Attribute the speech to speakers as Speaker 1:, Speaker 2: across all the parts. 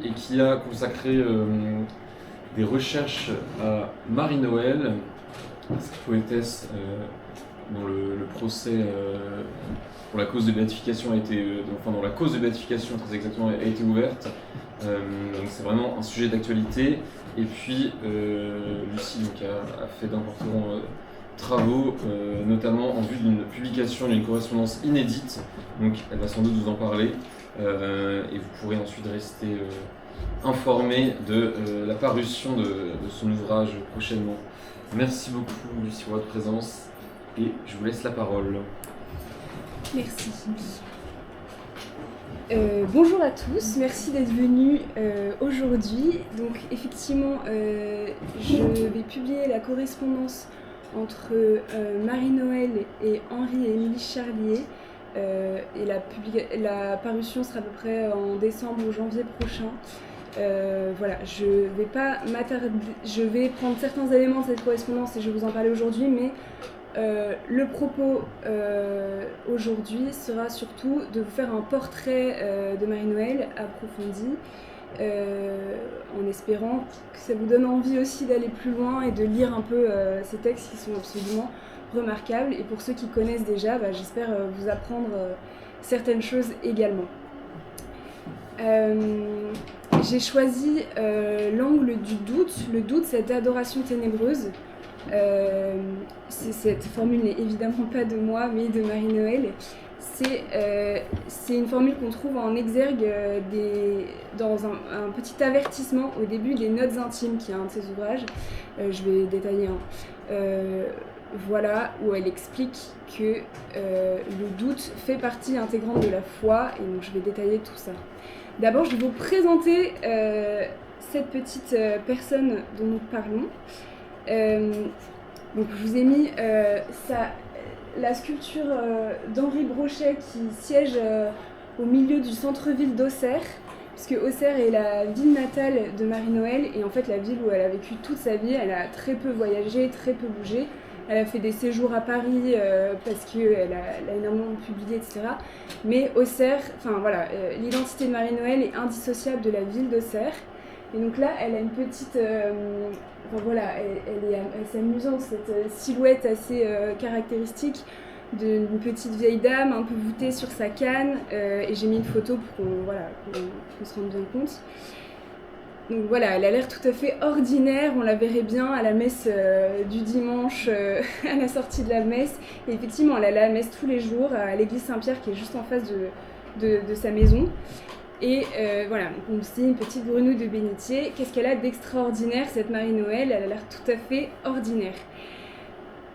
Speaker 1: et qui a consacré des recherches à Marie-Noël, cette poétesse dont le procès pour la cause de béatification a été, dont la cause de béatification très exactement a été ouverte. Donc c'est vraiment un sujet d'actualité. Et puis Lucie donc, a fait d'importants travaux, notamment en vue d'une publication d'une correspondance inédite. Donc elle va sans doute vous en parler. Et vous pourrez ensuite rester informé de la parution de son ouvrage prochainement. Merci beaucoup Lucie pour votre présence et je vous laisse la parole.
Speaker 2: Merci. Bonjour à tous, merci d'être venus aujourd'hui. Donc effectivement, je vais publier la correspondance entre Marie-Noël et Henri et Émilie Charlier. Et la parution sera à peu près en décembre ou janvier prochain. Voilà, je vais pas m'attarder, je vais prendre certains éléments de cette correspondance et je vais vous en parler aujourd'hui, mais le propos aujourd'hui sera surtout de vous faire un portrait de Marie-Noël approfondi, en espérant que ça vous donne envie aussi d'aller plus loin et de lire un peu ces textes qui sont absolument remarquables. Et pour ceux qui connaissent déjà, j'espère vous apprendre certaines choses également. J'ai choisi l'angle du doute. Le doute, cette adoration ténébreuse. Cette formule n'est évidemment pas de moi, mais de Marie-Noël. C'est une formule qu'on trouve en exergue dans un petit avertissement au début des Notes intimes, qui est un de ses ouvrages. Je vais détailler un. Voilà, où elle explique que le doute fait partie intégrante de la foi, et donc je vais détailler tout ça. D'abord, je vais vous présenter cette petite personne dont nous parlons. Donc, je vous ai mis la sculpture d'Henri Brochet qui siège au milieu du centre-ville d'Auxerre, puisque Auxerre est la ville natale de Marie-Noël, et en fait la ville où elle a vécu toute sa vie. Elle a très peu voyagé, très peu bougé. Elle a fait des séjours à Paris parce qu'elle a énormément publié, etc. Mais Auxerre, l'identité de Marie-Noël est indissociable de la ville d'Auxerre. Et donc là, elle a une petite... elle est assez amusante, cette silhouette assez caractéristique d'une petite vieille dame un peu voûtée sur sa canne. Et j'ai mis une photo pour qu'on se rende bien compte. Donc voilà, elle a l'air tout à fait ordinaire, on la verrait bien à la messe du dimanche, à la sortie de la messe. Et effectivement, elle allait à la messe tous les jours à l'église Saint-Pierre qui est juste en face de sa maison. Et voilà, donc c'est une petite grenouille de bénitier. Qu'est-ce qu'elle a d'extraordinaire, cette Marie-Noël? Elle a l'air tout à fait ordinaire.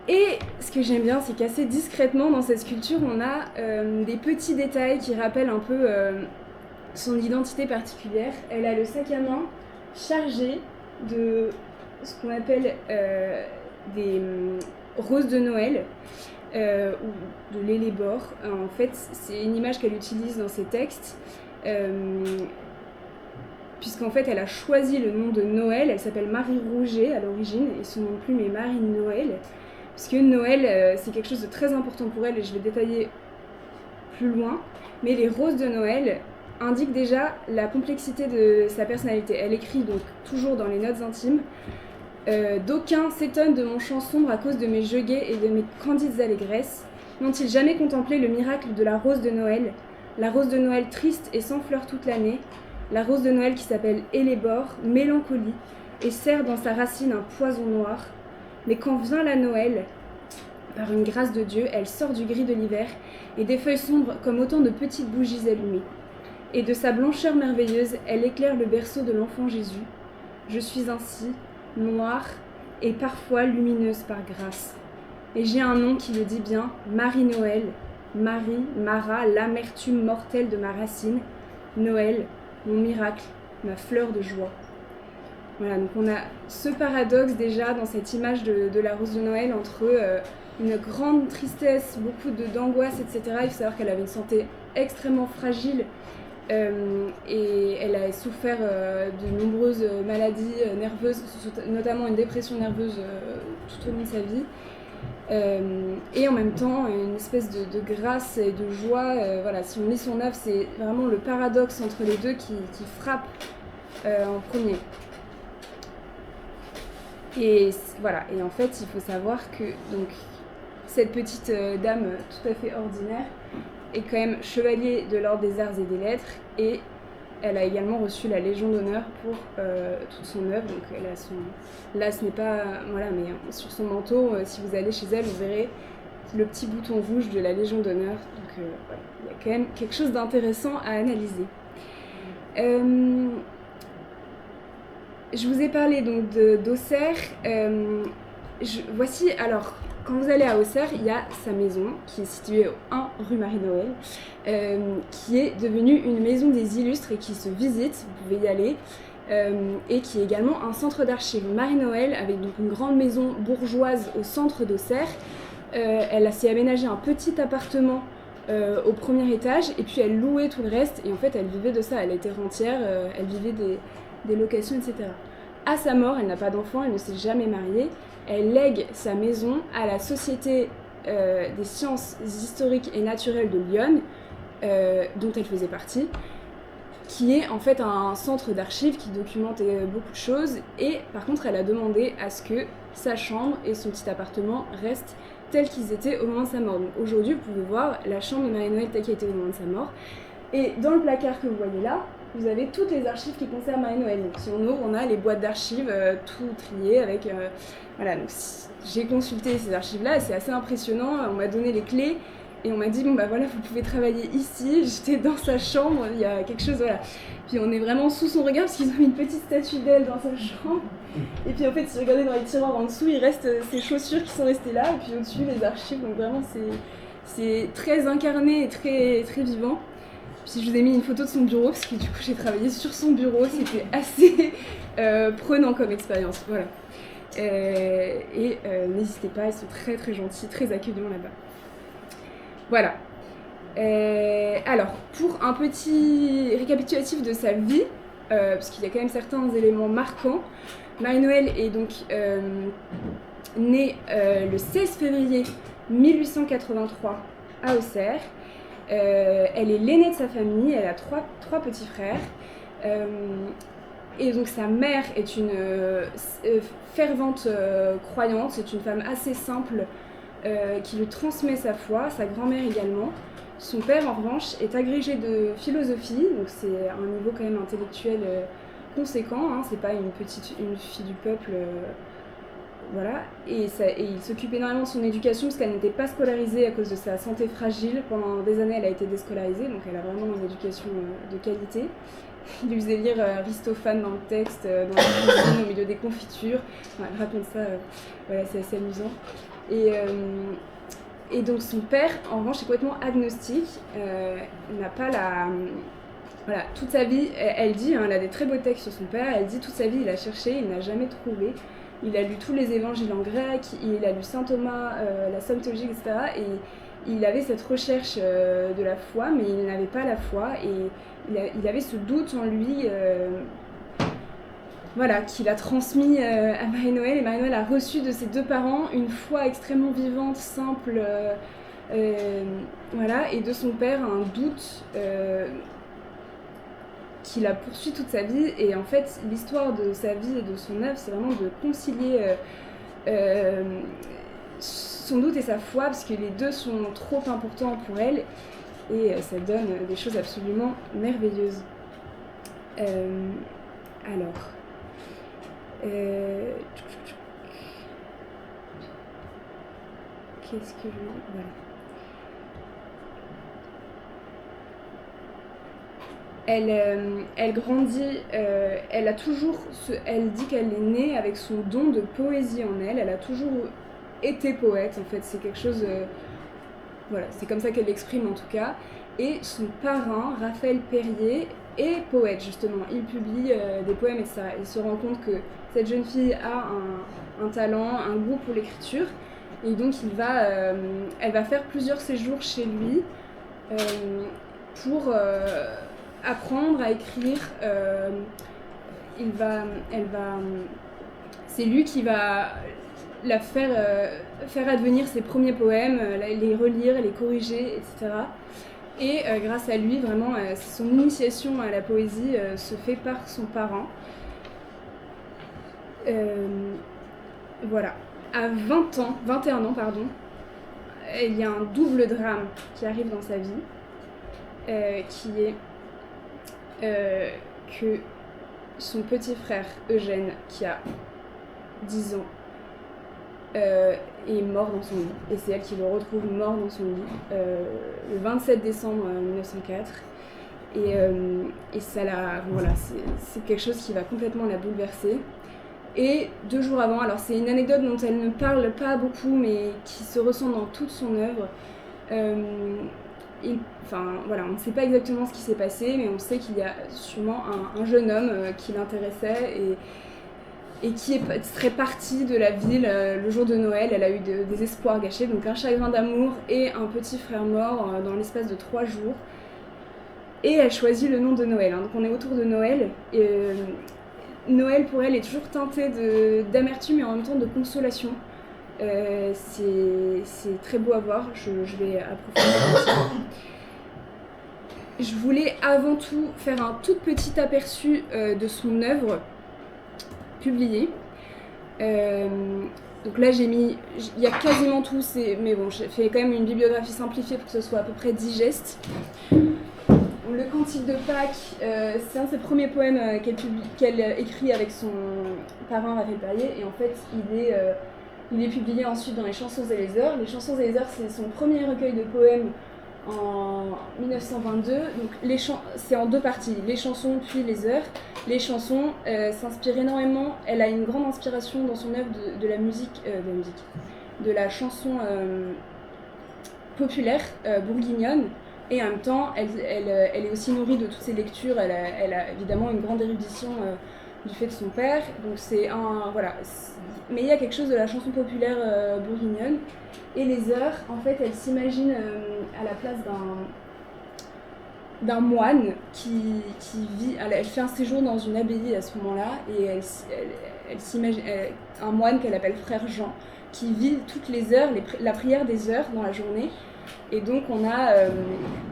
Speaker 2: Et ce que j'aime bien, c'est qu'assez discrètement dans cette sculpture, on a des petits détails qui rappellent un peu son identité particulière. Elle a le sac à main chargé de ce qu'on appelle des roses de Noël ou de l'élébore. En fait, c'est une image qu'elle utilise dans ses textes, puisqu'en fait, elle a choisi le nom de Noël. Elle s'appelle Marie Rouget à l'origine, et son nom de plume est Marie-Noël, puisque Noël, c'est quelque chose de très important pour elle, et je vais détailler plus loin. Mais les roses de Noël indique déjà la complexité de sa personnalité. Elle écrit donc toujours dans les Notes intimes. D'aucuns s'étonnent de mon chant sombre à cause de mes jeux gais et de mes candides allégresses. N'ont-ils jamais contemplé le miracle de la rose de Noël, la rose de Noël triste et sans fleurs toute l'année, la rose de Noël qui s'appelle Élébore, mélancolie, et serre dans sa racine un poison noir. Mais quand vient la Noël, par une grâce de Dieu, elle sort du gris de l'hiver et des feuilles sombres comme autant de petites bougies allumées. Et de sa blancheur merveilleuse, elle éclaire le berceau de l'enfant Jésus. Je suis ainsi, noire et parfois lumineuse par grâce. Et j'ai un nom qui le dit bien, Marie-Noël, Marie, Mara, l'amertume mortelle de ma racine, Noël, mon miracle, ma fleur de joie. Voilà, donc on a ce paradoxe déjà dans cette image de la rose de Noël entre une grande tristesse, beaucoup d'angoisse, etc. Il faut savoir qu'elle avait une santé extrêmement fragile, et elle a souffert de nombreuses maladies nerveuses, notamment une dépression nerveuse tout au long de sa vie. Et en même temps une espèce de grâce et de joie. Voilà, si on lit son œuvre, c'est vraiment le paradoxe entre les deux qui frappe en premier. Et voilà, et en fait, il faut savoir que donc, cette petite dame tout à fait ordinaire est quand même chevalier de l'ordre des arts et des lettres, et elle a également reçu la Légion d'honneur pour toute son œuvre. Donc elle a son... Là, ce n'est pas... Voilà, mais sur son manteau, si vous allez chez elle, vous verrez le petit bouton rouge de la Légion d'honneur. Donc voilà, il y a quand même quelque chose d'intéressant à analyser. Je vous ai parlé donc d'Auxerre. Voici, alors, quand vous allez à Auxerre, il y a sa maison qui est située au 1 rue Marie-Noël, qui est devenue une maison des illustres et qui se visite, vous pouvez y aller, et qui est également un centre d'archives. Marie-Noël, avec donc une grande maison bourgeoise au centre d'Auxerre, elle s'est aménagé un petit appartement au premier étage, et puis elle louait tout le reste, et en fait elle vivait de ça, elle était rentière, elle vivait des locations, etc. À sa mort, elle n'a pas d'enfant, elle ne s'est jamais mariée, elle lègue sa maison à la Société des sciences historiques et naturelles de Lyon, dont elle faisait partie, qui est en fait un centre d'archives qui documente beaucoup de choses, et par contre elle a demandé à ce que sa chambre et son petit appartement restent tels qu'ils étaient au moment de sa mort. Donc aujourd'hui, vous pouvez voir la chambre de Marie-Noël telle qu'elle était au moment de sa mort, et dans le placard que vous voyez là, vous avez toutes les archives qui concernent Marie-Noël. Donc si on ouvre, on a les boîtes d'archives tout triées avec... voilà, donc j'ai consulté ces archives-là, c'est assez impressionnant, on m'a donné les clés, et on m'a dit, bon bah voilà, vous pouvez travailler ici. J'étais dans sa chambre, il y a quelque chose, voilà. Puis on est vraiment sous son regard, parce qu'ils ont mis une petite statue d'elle dans sa chambre. Et puis en fait, si vous regardez dans les tiroirs en dessous, il reste ses chaussures qui sont restées là, et puis au-dessus, les archives. Donc vraiment, c'est très incarné et très, très vivant. Puis je vous ai mis une photo de son bureau, parce que du coup, j'ai travaillé sur son bureau. C'était assez prenant comme expérience, voilà. N'hésitez pas, ils sont très très gentils, très accueillants là-bas. Voilà. Alors, pour un petit récapitulatif de sa vie, parce qu'il y a quand même certains éléments marquants, Marie-Noël est donc née le 16 février 1883 à Auxerre. Elle est l'aînée de sa famille, elle a trois petits frères. Et donc sa mère est une fervente croyante, c'est une femme assez simple qui lui transmet sa foi, sa grand-mère également. Son père, en revanche, est agrégé de philosophie, donc c'est un niveau quand même intellectuel conséquent, hein, c'est pas une fille du peuple, voilà. Et il s'occupe énormément de son éducation parce qu'elle n'était pas scolarisée à cause de sa santé fragile. Pendant des années, elle a été déscolarisée, donc elle a vraiment une éducation de qualité. Il lui faisait lire Aristophane dans le texte, dans la cuisine, au milieu des confitures. Enfin, elle raconte ça, voilà, c'est assez amusant. Et donc son père, en revanche, est complètement agnostique, n'a pas la... Voilà, toute sa vie, elle dit, hein, elle a des très beaux textes sur son père, elle dit toute sa vie il a cherché, il n'a jamais trouvé. Il a lu tous les évangiles en grec, il a lu saint Thomas, la Somme théologique, etc. Et il avait cette recherche de la foi, mais il n'avait pas la foi, et il avait ce doute en lui, voilà, qu'il a transmis à Marie-Noël, et Marie-Noël a reçu de ses deux parents une foi extrêmement vivante, simple, voilà, et de son père un doute qu'il a poursuivi toute sa vie. Et en fait, l'histoire de sa vie et de son œuvre, c'est vraiment de concilier son doute et sa foi, parce que les deux sont trop importants pour elle, et ça donne des choses absolument merveilleuses. Alors... qu'est-ce que je... Voilà. Elle grandit, elle a toujours, elle dit qu'elle est née avec son don de poésie en elle. Elle a toujours été poète, en fait, c'est quelque chose, voilà, c'est comme ça qu'elle l'exprime en tout cas. Et son parrain, Raphaël Perrier, est poète justement. Il publie des poèmes, et ça, il se rend compte que cette jeune fille a un talent, un goût pour l'écriture, et donc elle va faire plusieurs séjours chez lui pour apprendre à écrire. C'est lui qui va la faire advenir ses premiers poèmes, les relire, les corriger, etc. Et grâce à lui, vraiment, son initiation à la poésie se fait par son parent. Voilà. À 21 ans, il y a un double drame qui arrive dans sa vie, qui est que son petit frère Eugène, qui a 10 ans, est mort dans son lit. Et c'est elle qui le retrouve mort dans son lit le 27 décembre 1904. Et ça voilà, c'est quelque chose qui va complètement la bouleverser. Et 2 jours avant, alors c'est une anecdote dont elle ne parle pas beaucoup, mais qui se ressent dans toute son œuvre. Voilà, on ne sait pas exactement ce qui s'est passé, mais on sait qu'il y a sûrement un jeune homme qui l'intéressait et qui serait parti de la ville le jour de Noël. Elle a eu des espoirs gâchés, donc un chagrin d'amour et un petit frère mort dans l'espace de 3 jours. Et elle choisit le nom de Noël. Donc on est autour de Noël. Et Noël pour elle est toujours teinté d'amertume et en même temps de consolation. C'est très beau à voir, je vais approfondir. Je voulais avant tout faire un tout petit aperçu de son œuvre publiée. Donc là il y a quasiment tout, mais bon, j'ai fait quand même une bibliographie simplifiée pour que ce soit à peu près digeste. Le Cantique de Pâques, c'est un de ses premiers poèmes qu'elle écrit avec son parrain Raphaël Perrier, et en fait il est publié ensuite dans Les Chansons et les Heures. Les Chansons et les Heures, c'est son premier recueil de poèmes en 1922. Donc c'est en 2 parties, les chansons puis les heures. Les chansons s'inspirent énormément, elle a une grande inspiration dans son œuvre de la chanson populaire bourguignonne. Et en même temps, elle est aussi nourrie de toutes ses lectures. Elle a évidemment une grande érudition du fait de son père. Donc voilà. Mais il y a quelque chose de la chanson populaire bourguignonne. Et les heures, en fait, elle s'imagine à la place d'un moine qui vit. Elle fait un séjour dans une abbaye à ce moment-là, et elle s'imagine un moine qu'elle appelle Frère Jean, qui vit toutes les heures, la prière des heures dans la journée. Et donc on a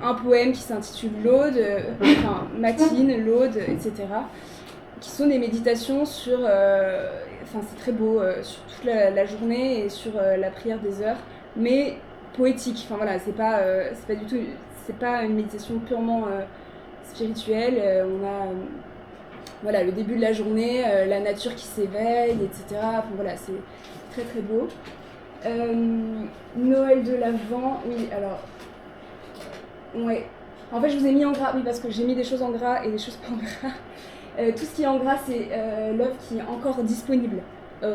Speaker 2: un poème qui s'intitule l'Aude, Matine, l'Aude, etc., qui sont des méditations sur, c'est très beau, sur toute la journée et sur la prière des heures, mais poétique. Enfin voilà, c'est pas du tout, c'est pas une méditation purement spirituelle. On a voilà, le début de la journée, la nature qui s'éveille, etc. Enfin voilà, c'est très très beau. Noël de l'Avent, oui, alors, ouais. En fait, je vous ai mis en gras, oui, parce que j'ai mis des choses en gras et des choses pas en gras. Tout ce qui est en gras, c'est l'œuvre qui est encore disponible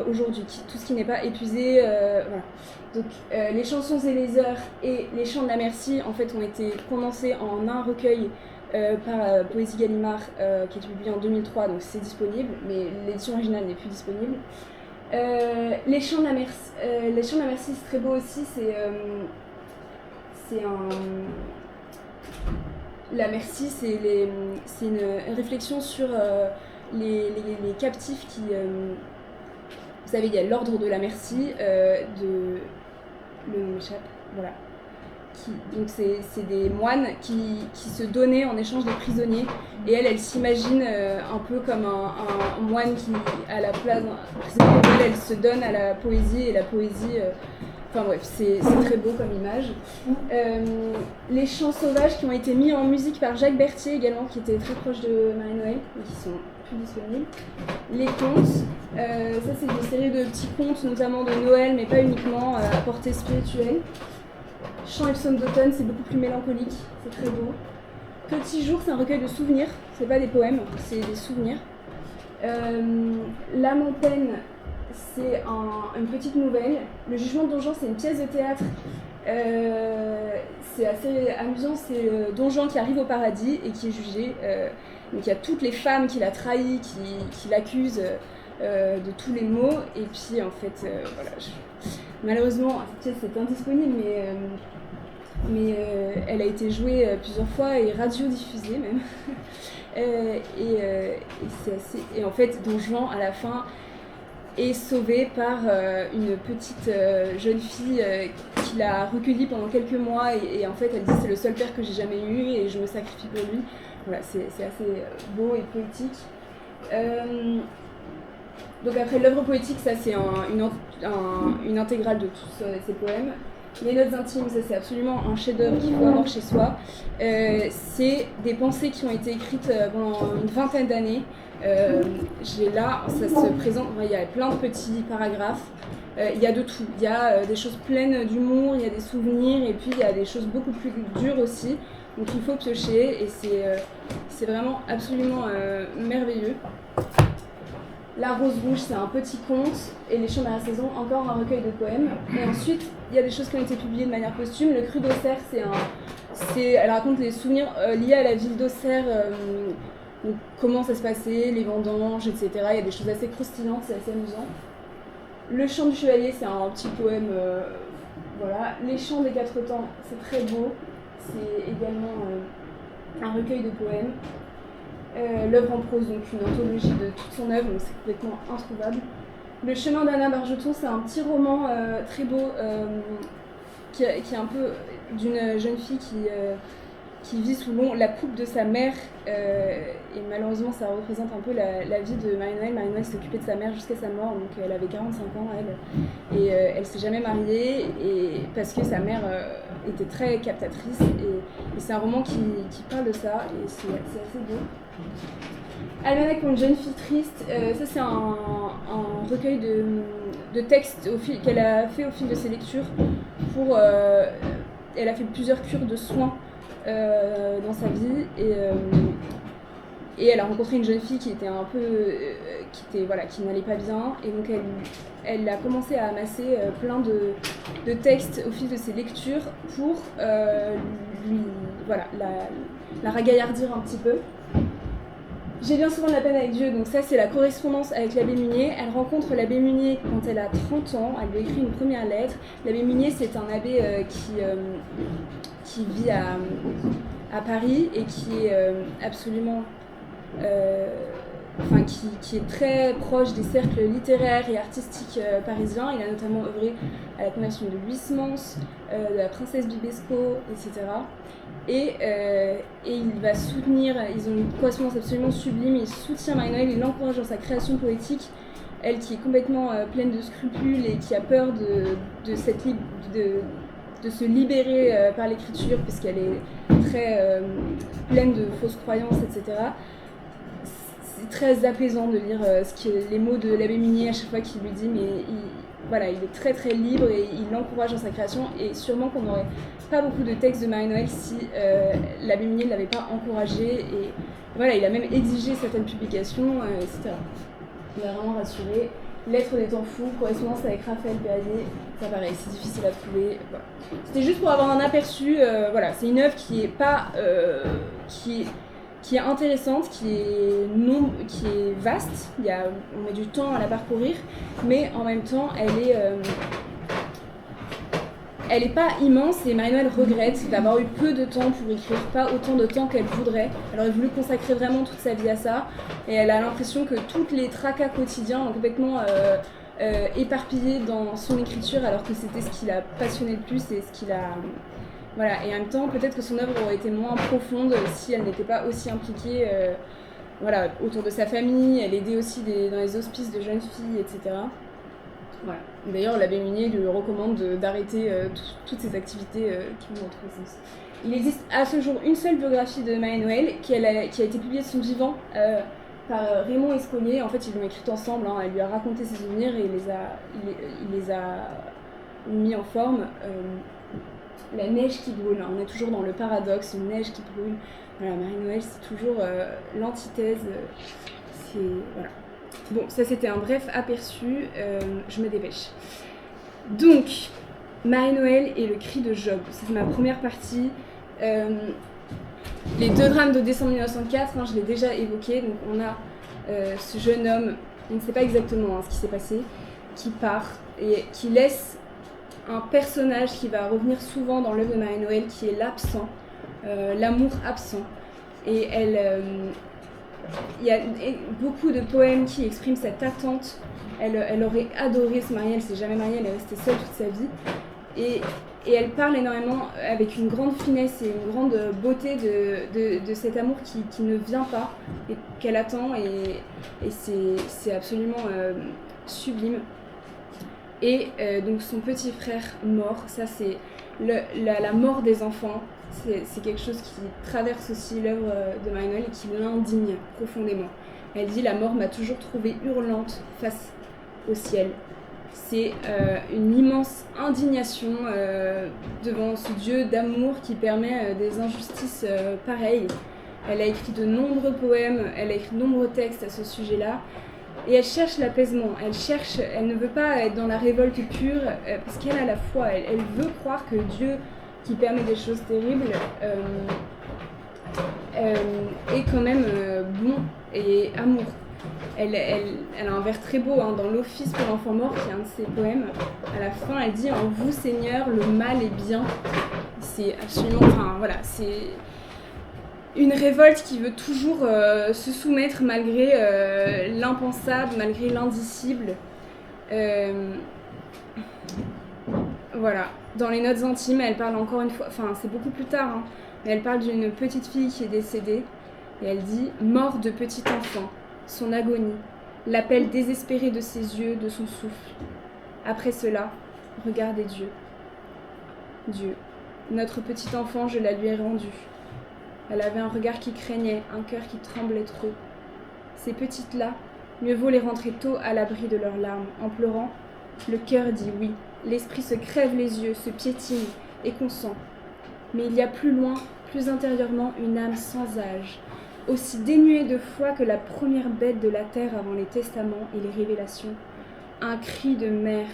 Speaker 2: aujourd'hui, tout ce qui n'est pas épuisé, voilà. Donc, les chansons et les heures et les chants de la Merci, en fait, ont été condensés en un recueil par Poésie Gallimard, qui est publié en 2003, donc c'est disponible, mais l'édition originale n'est plus disponible. Les chants de la Merci, c'est très beau aussi. La Merci, c'est une réflexion sur les captifs qui, vous savez, il y a l'ordre de la Merci, le nom m'échappe, voilà. Donc c'est des moines qui se donnaient en échange des prisonniers, et elle s'imagine un peu comme un moine qui, à la place d'un prisonnier, elle se donne à la poésie, et la poésie, enfin bref, c'est très beau comme image. Les chants sauvages qui ont été mis en musique par Jacques Berthier également, qui était très proche de Marie-Noël, et qui sont plus disponibles. Les contes, ça c'est des séries de petits contes, notamment de Noël, mais pas uniquement, à portée spirituelle. Chants et psaumes d'automne, c'est beaucoup plus mélancolique, c'est très beau. Petit jour, c'est un recueil de souvenirs, c'est pas des poèmes, c'est des souvenirs. L'âme en peine, c'est une petite nouvelle. Le jugement de Don Juan, c'est une pièce de théâtre. C'est assez amusant, c'est Don Juan qui arrive au paradis et qui est jugé. Donc il y a toutes les femmes qu'il a trahies, qui l'accusent de tous les maux. Et puis en fait, voilà, malheureusement, cette pièce est indisponible, mais elle a été jouée plusieurs fois et radiodiffusée même. Et c'est assez... Et en fait, Don Juan, à la fin, est sauvé par une petite jeune fille qui l'a recueillie pendant quelques mois et en fait elle dit c'est le seul père que j'ai jamais eu et je me sacrifie pour lui. Voilà, c'est assez beau et poétique. Donc après l'œuvre poétique, ça c'est une intégrale de tous ces poèmes. Les notes intimes, ça c'est absolument un chef-d'œuvre qu'il faut avoir chez soi. C'est des pensées qui ont été écrites pendant une vingtaine d'années. J'ai là, ça se présente, il y a plein de petits paragraphes. Il y a de tout. Il y a des choses pleines d'humour, il y a des souvenirs et puis il y a des choses beaucoup plus dures aussi. Donc il faut piocher et c'est vraiment absolument merveilleux. La Rose Rouge, c'est un petit conte, et Les Chants de la saison, encore un recueil de poèmes. Et ensuite, il y a des choses qui ont été publiées de manière posthume. Le Cru d'Auxerre, elle raconte les souvenirs liés à la ville d'Auxerre, comment ça se passait, les vendanges, etc. Il y a des choses assez croustillantes, c'est assez amusant. Le Chant du Chevalier, c'est un petit poème, voilà. Les Chants des Quatre Temps, c'est très beau. C'est également un recueil de poèmes. L'œuvre en prose, donc une anthologie de toute son œuvre, donc c'est complètement introuvable. Le Chemin d'Anna Bargeton, c'est un petit roman très beau qui est un peu d'une jeune fille qui vit sous la coupe de sa mère et malheureusement ça représente un peu la vie de Marie-Noël. Marie-Noël s'est occupée de sa mère jusqu'à sa mort, donc elle avait 45 ans elle, et elle s'est jamais mariée parce que sa mère était très captatrice et c'est un roman qui parle de ça et c'est assez beau. Almanach pour une jeune fille triste, ça c'est un recueil de textes qu'elle a fait au fil de ses lectures. Elle a fait plusieurs cures de soins dans sa vie et elle a rencontré une jeune fille qui était un peu qui n'allait pas bien et donc elle a commencé à amasser plein de textes au fil de ses lectures pour lui la ragaillardir un petit peu. J'ai bien souvent de la peine avec Dieu, donc ça c'est la correspondance avec l'abbé Munier. Elle rencontre l'abbé Munier quand elle a 30 ans, elle lui écrit une première lettre. L'abbé Munier c'est un abbé qui vit à Paris et qui est absolument... qui est très proche des cercles littéraires et artistiques parisiens. Il a notamment œuvré à la conversion de Huysmans, de la princesse Bibesco, etc. Et il va soutenir, ils ont une correspondance absolument sublime, il soutient Marie-Noël, il l'encourage dans sa création poétique, elle qui est complètement pleine de scrupules et qui a peur de se libérer par l'écriture puisqu'elle est très pleine de fausses croyances, etc. C'est très apaisant de lire les mots de l'abbé Munier à chaque fois qu'il lui dit, mais il est très très libre et il l'encourage dans sa création et sûrement qu'on n'aurait pas beaucoup de textes de Marie-Noël si l'abbé Munier ne l'avait pas encouragé et voilà, il a même exigé certaines publications, etc. Il a vraiment rassuré. Lettres des temps fous, correspondance avec Raphaël Perrier, ça pareil, c'est difficile à trouver. Voilà. C'était juste pour avoir un aperçu, c'est une œuvre qui est pas... qui est intéressante, qui est vaste, on met du temps à la parcourir, mais en même temps elle est pas immense et Marie-Noël regrette d'avoir eu peu de temps pour écrire, pas autant de temps qu'elle voudrait. Elle aurait voulu consacrer vraiment toute sa vie à ça et elle a l'impression que tous les tracas quotidiens ont complètement éparpillé dans son écriture alors que c'était ce qui l'a passionné le plus et ce qui l'a... Voilà, et en même temps, peut-être que son œuvre aurait été moins profonde si elle n'était pas aussi impliquée autour de sa famille. Elle aidait aussi dans les hospices de jeunes filles, etc. Voilà. D'ailleurs, l'abbé Munier lui recommande d'arrêter toutes ces activités qui vont dans tous les sens. Il existe à ce jour une seule biographie de Marie-Noël qui a été publiée de son vivant par Raymond Escolier. En fait, ils l'ont écrite ensemble. Elle lui a raconté ses souvenirs et il les a mis en forme. La neige qui brûle, on est toujours dans le paradoxe, une neige qui brûle. Voilà, Marie-Noël, c'est toujours l'antithèse. Voilà. Bon, ça c'était un bref aperçu, je me dépêche. Donc, Marie-Noël et le cri de Job, c'est ma première partie. Les deux drames de décembre 1904, je l'ai déjà évoqué. Donc on a ce jeune homme, on ne sait pas exactement ce qui s'est passé, qui part et qui laisse un personnage qui va revenir souvent dans l'œuvre de Marie-Noël, qui est l'absent, l'amour absent. Et il y a beaucoup de poèmes qui expriment cette attente. Elle aurait adoré se marier, elle s'est jamais mariée, elle est restée seule toute sa vie. Et elle parle énormément avec une grande finesse et une grande beauté de cet amour qui ne vient pas et qu'elle attend, et c'est absolument sublime. Et donc son petit frère mort, ça c'est la mort des enfants, c'est quelque chose qui traverse aussi l'œuvre de Marie-Noël et qui l'indigne profondément. Elle dit: la mort m'a toujours trouvée hurlante face au ciel. C'est une immense indignation devant ce Dieu d'amour qui permet des injustices pareilles. Elle a écrit de nombreux poèmes, elle a écrit de nombreux textes à ce sujet-là. Et elle cherche l'apaisement, elle ne veut pas être dans la révolte pure, parce qu'elle a la foi, elle veut croire que Dieu, qui permet des choses terribles, est quand même bon et amour. Elle a un vers très beau dans l'Office pour l'enfant mort, qui est un de ses poèmes. À la fin, elle dit: en vous, Seigneur, le mal est bien. C'est absolument, c'est une révolte qui veut toujours se soumettre malgré l'impensable, malgré l'indicible. Voilà. Dans les notes intimes, elle parle encore une fois, c'est beaucoup plus tard, mais elle parle d'une petite fille qui est décédée, et elle dit: mort de petit enfant, son agonie, l'appel désespéré de ses yeux, de son souffle. Après cela, regardez Dieu. Dieu, notre petit enfant, je la lui ai rendue. Elle avait un regard qui craignait, un cœur qui tremblait trop. Ces petites-là, mieux vaut les rentrer tôt à l'abri de leurs larmes. En pleurant, le cœur dit oui, l'esprit se crève les yeux, se piétine et consent. Mais il y a plus loin, plus intérieurement, une âme sans âge, aussi dénuée de foi que la première bête de la terre avant les testaments et les révélations. Un cri de mère,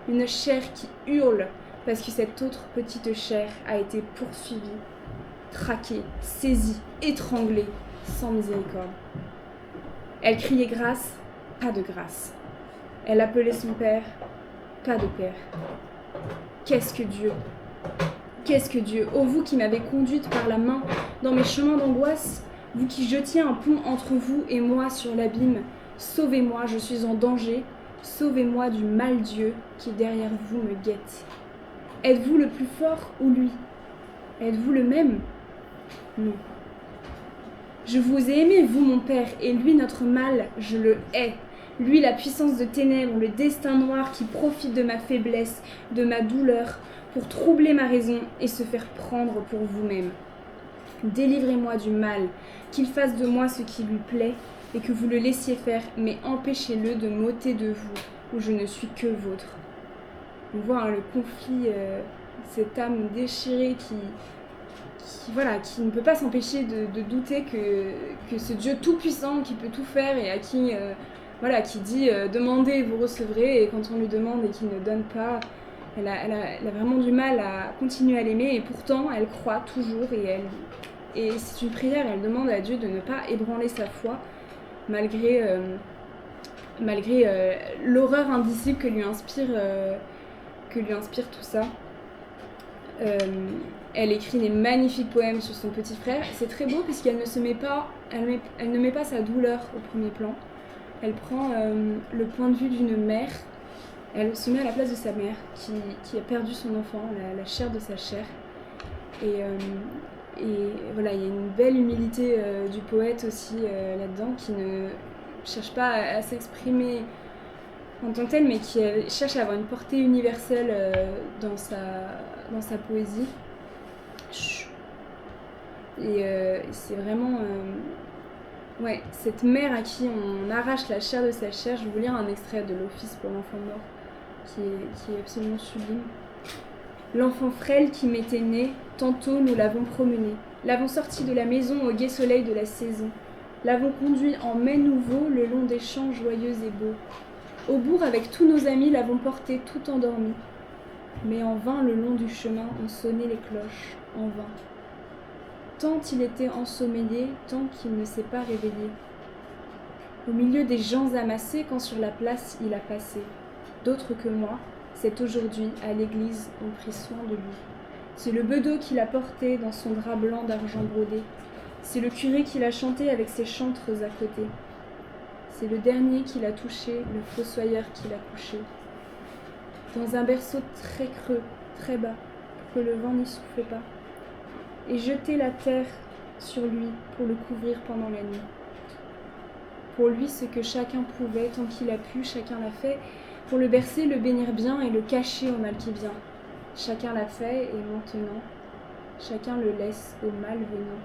Speaker 2: une chair qui hurle parce que cette autre petite chair a été poursuivie, traquée, saisie, étranglée, sans miséricorde. Elle criait grâce, pas de grâce. Elle appelait son père, pas de père. Qu'est-ce que Dieu ? Qu'est-ce que Dieu ? Ô vous qui m'avez conduite par la main dans mes chemins d'angoisse, vous qui jetiez un pont entre vous et moi sur l'abîme, sauvez-moi, je suis en danger, sauvez-moi du mal Dieu qui derrière vous me guette. Êtes-vous le plus fort ou lui ? Êtes-vous le même ? Non. Je vous ai aimé, vous mon père, et lui notre mal, je le hais. Lui la puissance de ténèbres, le destin noir qui profite de ma faiblesse, de ma douleur, pour troubler ma raison et se faire prendre pour vous-même. Délivrez-moi du mal, qu'il fasse de moi ce qui lui plaît, et que vous le laissiez faire, mais empêchez-le de m'ôter de vous, où je ne suis que vôtre. On voit le conflit, cette âme déchirée qui ne peut pas s'empêcher de douter que ce Dieu tout-puissant qui peut tout faire et à qui, qui dit demandez et vous recevrez, et quand on lui demande et qu'il ne donne pas, elle a vraiment du mal à continuer à l'aimer, et pourtant elle croit toujours, et c'est une prière, elle demande à Dieu de ne pas ébranler sa foi malgré l'horreur indicible que lui inspire tout ça. Elle écrit des magnifiques poèmes sur son petit frère. C'est très beau puisqu'elle ne met pas sa douleur au premier plan. Elle prend le point de vue d'une mère. Elle se met à la place de sa mère qui a perdu son enfant, la chair de sa chair. Et voilà, il y a une belle humilité du poète aussi là-dedans, qui ne cherche pas à s'exprimer en tant que tel, mais qui cherche à avoir une portée universelle dans sa poésie. Et c'est vraiment cette mère à qui on arrache la chair de sa chair. Je vais vous lire un extrait de l'Office pour l'enfant mort qui est absolument sublime. L'enfant frêle qui m'était né, tantôt nous l'avons promené, l'avons sorti de la maison au gai soleil de la saison, l'avons conduit en mai nouveau le long des champs joyeux et beaux. Au bourg avec tous nos amis l'avons porté tout endormi, mais en vain le long du chemin ont sonné les cloches, en vain. Tant il était ensommeillé, tant qu'il ne s'est pas réveillé. Au milieu des gens amassés, quand sur la place il a passé, d'autres que moi, c'est aujourd'hui, à l'église, ont pris soin de lui. C'est le bedeau qui l'a porté dans son drap blanc d'argent brodé. C'est le curé qui l'a chanté avec ses chantres à côté. C'est le dernier qui l'a touché, le fossoyeur qui l'a couché. Dans un berceau très creux, très bas, pour que le vent n'y souffle pas. Et jeter la terre sur lui pour le couvrir pendant la nuit. Pour lui, ce que chacun pouvait, tant qu'il a pu, chacun l'a fait. Pour le bercer, le bénir bien et le cacher au mal qui vient. Chacun l'a fait et maintenant, chacun le laisse au mal venant.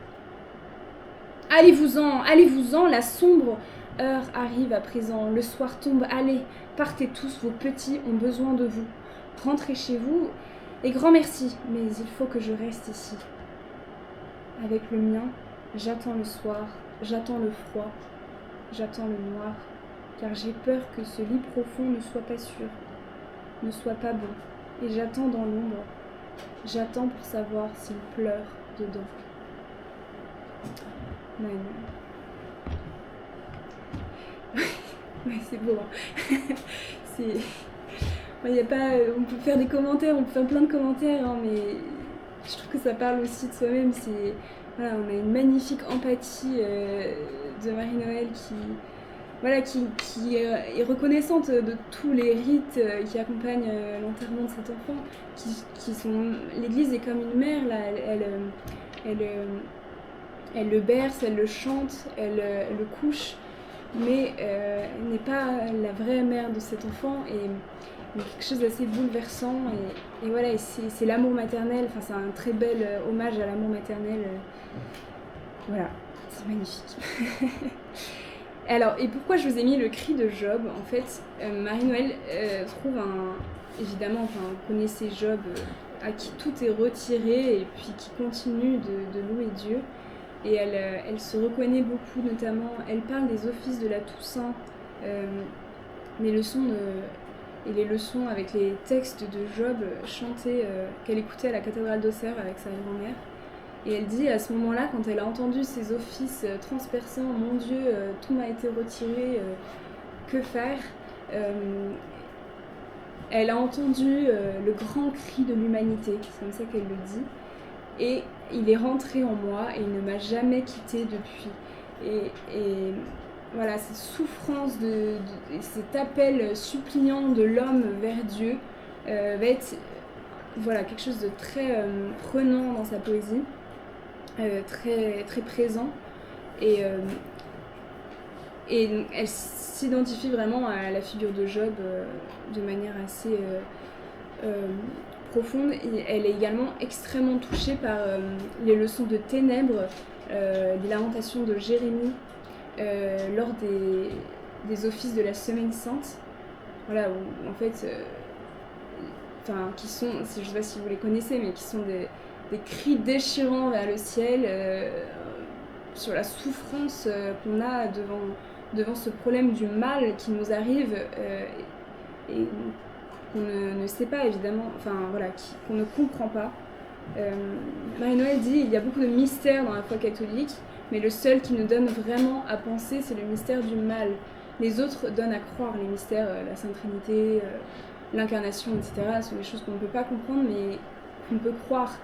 Speaker 2: Allez-vous-en, la sombre heure arrive à présent, le soir tombe, allez, partez tous, vos petits ont besoin de vous. Rentrez chez vous, et grand merci, mais il faut que je reste ici. Avec le mien, j'attends le soir, j'attends le froid, j'attends le noir, car j'ai peur que ce lit profond ne soit pas sûr, ne soit pas bon, et j'attends dans l'ombre, j'attends pour savoir s'il pleure dedans. Ouais, c'est beau. Hein. Y a pas... On peut faire des commentaires, on peut faire plein de commentaires, hein, mais je trouve que ça parle aussi de soi-même. Voilà, on a une magnifique empathie de Marie-Noël qui est reconnaissante de tous les rites qui accompagnent l'enterrement de cet enfant. L'Église est comme une mère, là, elle le berce, elle le chante, elle le couche, mais elle n'est pas la vraie mère de cet enfant, et quelque chose d'assez bouleversant, et voilà, et c'est l'amour maternel, enfin c'est un très bel hommage à l'amour maternel, voilà, c'est magnifique. Alors, et pourquoi je vous ai mis le cri de Job? En fait, Marie-Noël trouve évidemment, enfin, vous connaissez Job, à qui tout est retiré, et puis qui continue de louer Dieu. Et elle se reconnaît beaucoup, notamment, elle parle des offices de la Toussaint, les leçons avec les textes de Job chantés, qu'elle écoutait à la cathédrale d'Auxerre avec sa grand-mère. Et elle dit à ce moment-là, quand elle a entendu ces offices transperçants, mon Dieu, tout m'a été retiré, que faire? Elle a entendu le grand cri de l'humanité, c'est comme ça qu'elle le dit. Et il est rentré en moi et il ne m'a jamais quitté depuis. Et voilà, cette souffrance, cet appel suppliant de l'homme vers Dieu va être quelque chose de très prenant dans sa poésie, très, très présent. Et elle s'identifie vraiment à la figure de Job de manière assez profonde, et elle est également extrêmement touchée par les leçons de ténèbres, des lamentations de Jérémie lors des offices de la Semaine Sainte, voilà, où en fait, qui sont, je ne sais pas si vous les connaissez, mais qui sont des cris déchirants vers le ciel sur la souffrance qu'on a devant ce problème du mal qui nous arrive et qu'on ne sait pas évidemment, qu'on ne comprend pas. Marie-Noël dit il y a beaucoup de mystères dans la foi catholique, mais le seul qui nous donne vraiment à penser, c'est le mystère du mal. Les autres donnent à croire, les mystères, la Sainte Trinité, l'incarnation, etc. Ce sont des choses qu'on ne peut pas comprendre, mais qu'on peut croire.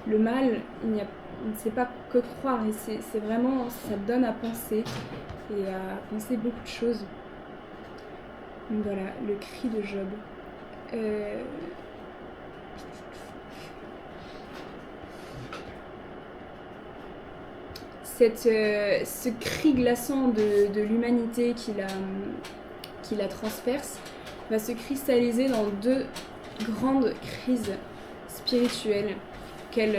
Speaker 2: Le mal, on ne sait pas que croire, et c'est vraiment, ça donne à penser, et à penser beaucoup de choses. Donc voilà, le cri de Job. Ce cri glaçant de l'humanité qui la transperce va se cristalliser dans deux grandes crises spirituelles qu'elle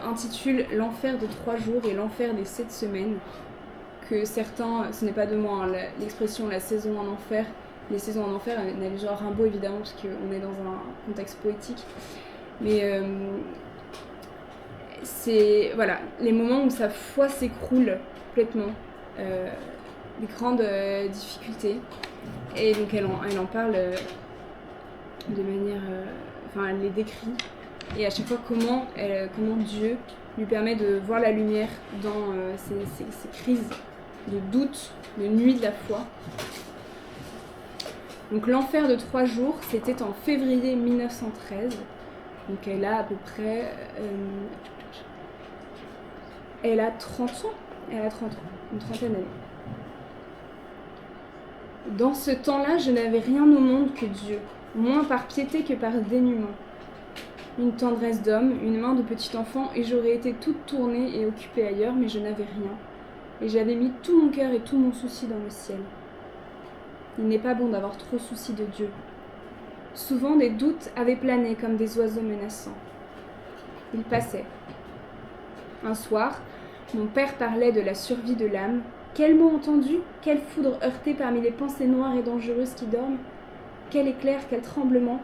Speaker 2: intitule l'enfer de 3 jours et l'enfer des 7 semaines, que certains, ce n'est pas de moi, hein, l'expression la saison en enfer, les saisons en enfer, elle allusion à Rimbaud évidemment, parce qu'on est dans un contexte poétique, mais c'est voilà, les moments où sa foi s'écroule complètement, des grandes difficultés, et donc elle en parle de manière, elle les décrit, et à chaque fois comment Dieu lui permet de voir la lumière dans ces crises de doute, de nuit de la foi. Donc l'enfer de 3 jours, c'était en février 1913. Donc elle a à peu près... Elle a 30 ans. Elle a 30 ans, une trentaine d'années. Dans ce temps-là, je n'avais rien au monde que Dieu, moins par piété que par dénuement. Une tendresse d'homme, une main de petit enfant, et j'aurais été toute tournée et occupée ailleurs, mais je n'avais rien. Et j'avais mis tout mon cœur et tout mon souci dans le ciel. Il n'est pas bon d'avoir trop souci de Dieu. Souvent, des doutes avaient plané comme des oiseaux menaçants. Ils passaient. Un soir, mon père parlait de la survie de l'âme. Quel mot entendu, quelle foudre heurtée parmi les pensées noires et dangereuses qui dorment, quel éclair, quel tremblement.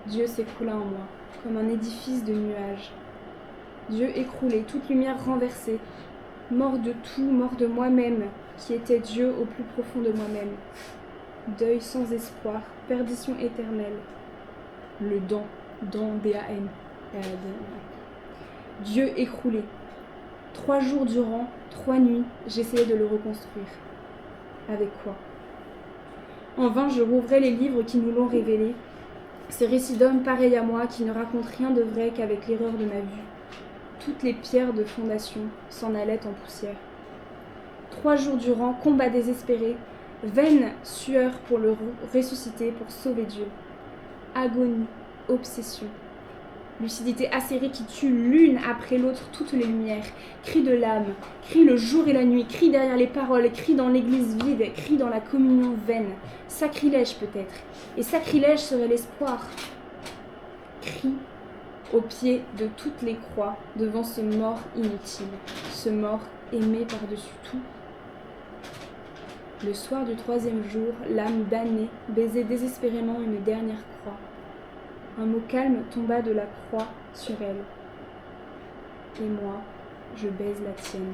Speaker 2: Dieu s'écroula en moi, comme un édifice de nuages. Dieu écroulé, toute lumière renversée, mort de tout, mort de moi-même, qui était Dieu au plus profond de moi-même. Deuil sans espoir, perdition éternelle. Le Dan, D-A-N. Dieu écroulé. 3 jours durant, 3 nuits, j'essayais de le reconstruire. Avec quoi? En vain, je rouvrais les livres qui nous l'ont révélé. Ces récits d'hommes pareils à moi qui ne racontent rien de vrai qu'avec l'erreur de ma vue. Toutes les pierres de fondation s'en allaient en poussière. 3 jours durant, combat désespéré, vaine sueur pour le ressusciter, pour sauver Dieu. Agonie, obsession. Lucidité acérée qui tue l'une après l'autre toutes les lumières. Cri de l'âme, cri le jour et la nuit, cri derrière les paroles, cri dans l'église vide, cri dans la communion vaine. Sacrilège peut-être, et sacrilège serait l'espoir. Cri au pied de toutes les croix devant ce mort inutile, ce mort aimé par-dessus tout. Le soir du 3e jour, l'âme damnée baisait désespérément une dernière croix. Un mot calme tomba de la croix sur elle. Et moi, je baise la tienne.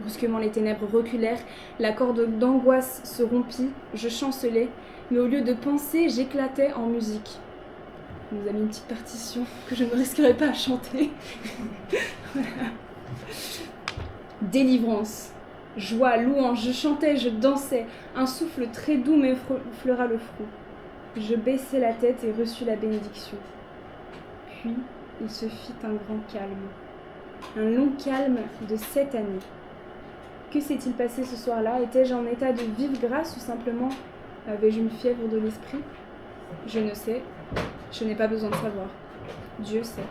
Speaker 2: Brusquement, les ténèbres reculèrent, la corde d'angoisse se rompit, je chancelais, mais au lieu de penser, j'éclatais en musique. On nous a mis une petite partition que je ne risquerais pas à chanter. Voilà. Délivrance, joie, louange, je chantais, je dansais, un souffle très doux m'effleura le front. Je baissai la tête et reçus la bénédiction. Puis, il se fit un grand calme. Un long calme de 7 années. Que s'est-il passé ce soir-là? Étais-je en état de vive grâce ou simplement avais-je une fièvre de l'esprit? Je ne sais. Je n'ai pas besoin de savoir. Dieu sait.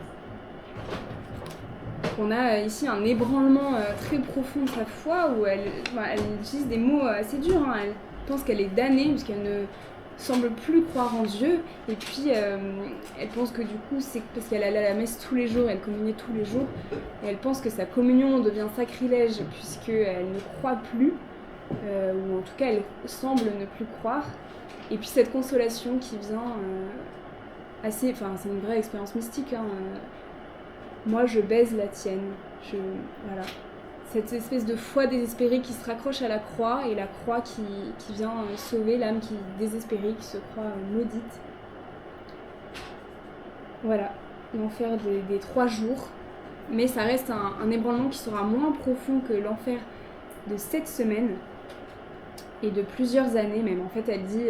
Speaker 2: On a ici un ébranlement très profond de sa foi où elle utilise des mots assez durs. Hein. Elle pense qu'elle est damnée puisqu'elle ne semble plus croire en Dieu, et puis elle pense que du coup c'est parce qu'elle allait à la messe tous les jours, elle communiait tous les jours, et elle pense que sa communion devient sacrilège puisqu'elle ne croit plus, ou en tout cas elle semble ne plus croire, et puis cette consolation qui vient c'est une vraie expérience mystique, hein, moi je baise la tienne, voilà. Cette espèce de foi désespérée qui se raccroche à la croix, et la croix qui vient sauver l'âme qui est désespérée, qui se croit maudite. Voilà, l'enfer des 3 jours. Mais ça reste un ébranlement qui sera moins profond que l'enfer de 7 semaines, et de plusieurs années même. En fait, elle dit,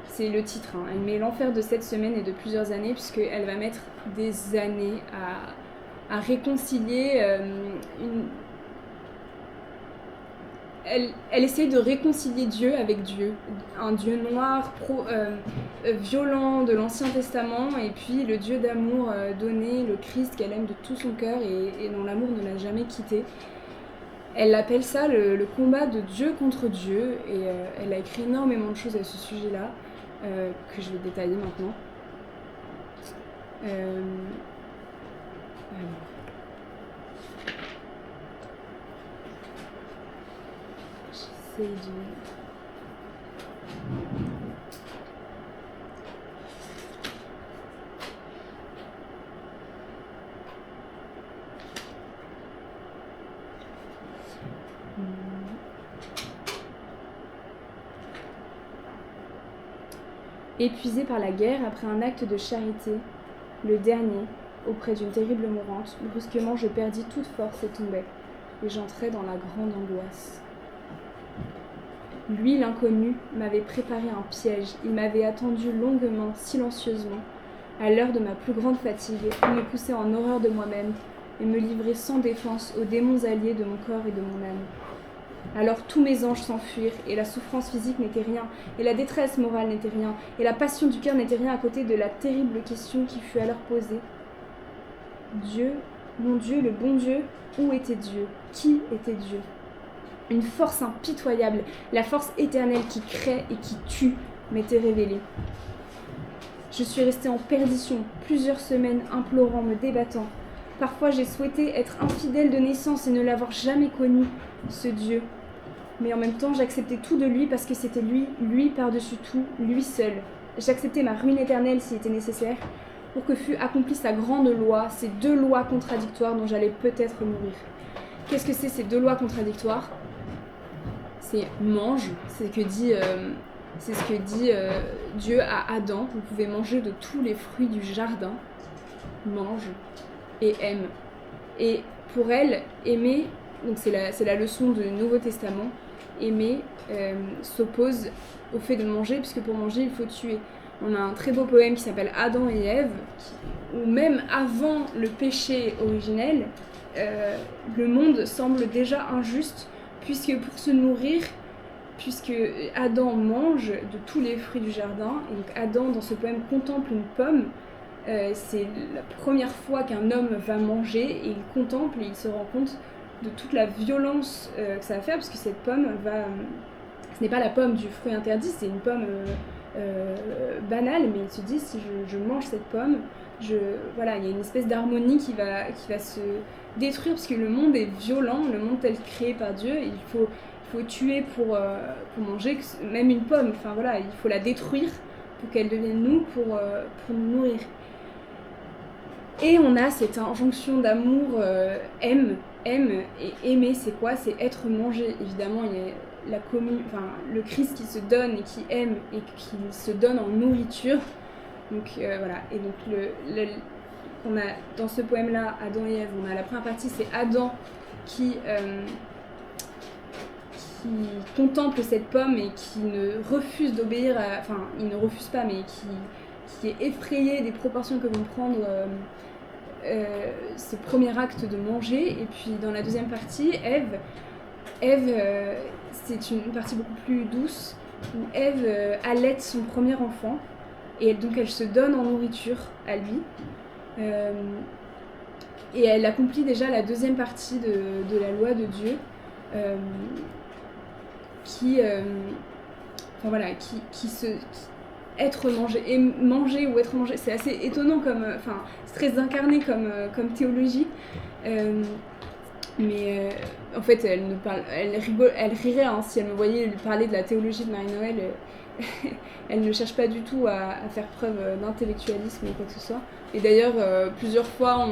Speaker 2: c'est le titre, hein, elle met l'enfer de 7 semaines et de plusieurs années, puisqu'elle va mettre des années à réconcilier Elle essaie de réconcilier Dieu avec Dieu, un Dieu noir, violent de l'Ancien Testament, et puis le Dieu d'amour donné, le Christ qu'elle aime de tout son cœur et dont l'amour ne l'a jamais quitté. Elle appelle ça le combat de Dieu contre Dieu, et elle a écrit énormément de choses à ce sujet-là, que je vais détailler maintenant. Épuisé par la guerre, après un acte de charité, le dernier, auprès d'une terrible mourante, brusquement je perdis toute force et tombai, et j'entrai dans la grande angoisse. Lui, l'inconnu, m'avait préparé un piège. Il m'avait attendu longuement, silencieusement. À l'heure de ma plus grande fatigue, il me poussait en horreur de moi-même, et me livrer sans défense aux démons alliés de mon corps et de mon âme. Alors tous mes anges s'enfuirent, et la souffrance physique n'était rien, et la détresse morale n'était rien, et la passion du cœur n'était rien à côté de la terrible question qui fut alors posée. Dieu, mon Dieu, le bon Dieu, où était Dieu? Qui était Dieu? Une force impitoyable, la force éternelle qui crée et qui tue, m'était révélée. Je suis restée en perdition, plusieurs semaines implorant, me débattant. Parfois j'ai souhaité être infidèle de naissance et ne l'avoir jamais connu, ce Dieu. Mais en même temps j'acceptais tout de lui parce que c'était lui, lui par-dessus tout, lui seul. J'acceptais ma ruine éternelle s'il était nécessaire, pour que fût accomplie sa grande loi, ces deux lois contradictoires dont j'allais peut-être mourir. Qu'est-ce que c'est ces deux lois contradictoires? C'est mange, c'est ce que dit Dieu à Adam. Vous pouvez manger de tous les fruits du jardin. Mange et aime. Et pour elle, aimer, donc c'est la leçon du Nouveau Testament, aimer s'oppose au fait de manger, puisque pour manger, il faut tuer. On a un très beau poème qui s'appelle Adam et Ève, où même avant le péché originel, le monde semble déjà injuste, puisque pour se nourrir, puisque Adam mange de tous les fruits du jardin, et donc Adam dans ce poème contemple une pomme, c'est la première fois qu'un homme va manger, et il contemple et il se rend compte de toute la violence que ça va faire, parce que cette pomme va... ce n'est pas la pomme du fruit interdit, c'est une pomme banale, mais il se dit si je mange cette pomme, voilà, il y a une espèce d'harmonie qui va se détruire, parce que le monde est violent, le monde tel créé par Dieu, et il faut tuer pour manger, même une pomme, enfin voilà, il faut la détruire pour qu'elle devienne nous, pour nous nourrir. Et on a cette injonction d'amour, aime, et aimer c'est quoi? C'est être mangé, évidemment, il y a le Christ qui se donne et qui aime et qui se donne en nourriture. Donc voilà, et donc on a dans ce poème-là, Adam et Ève, on a la première partie, c'est Adam qui contemple cette pomme et qui ne refuse d'obéir enfin, il ne refuse pas, mais qui est effrayé des proportions que vont prendre ce premier acte de manger. Et puis dans la deuxième partie, Ève, c'est une partie beaucoup plus douce, où Ève allaite son premier enfant, et donc elle se donne en nourriture à lui. Et elle accomplit déjà la deuxième partie de la loi de Dieu, être mangé, et manger ou être mangé, c'est assez étonnant c'est très incarné comme théologie, mais en fait elle rirait hein, si elle me voyait lui parler de la théologie de Marie-Noël. Elle ne cherche pas du tout à faire preuve d'intellectualisme ou quoi que ce soit, et d'ailleurs plusieurs fois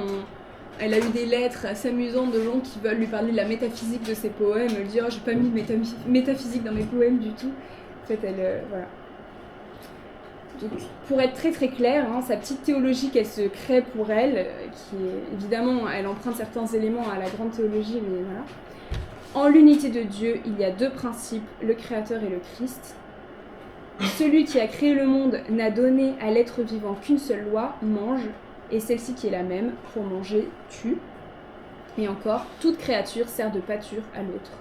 Speaker 2: elle a eu des lettres assez amusantes de gens qui veulent lui parler de la métaphysique de ses poèmes. Elle dit « Oh, j'ai pas mis de métaphysique dans mes poèmes du tout ». En fait, voilà. Donc, pour être très très claire, hein, sa petite théologie qu'elle se crée pour elle, qui est, évidemment, elle emprunte certains éléments à la grande théologie, mais voilà. En l'unité de Dieu, il y a deux principes, le Créateur et le Christ. Celui qui a créé le monde n'a donné à l'être vivant qu'une seule loi, mange, et celle-ci qui est la même, pour manger, tue. Et encore, toute créature sert de pâture à l'autre.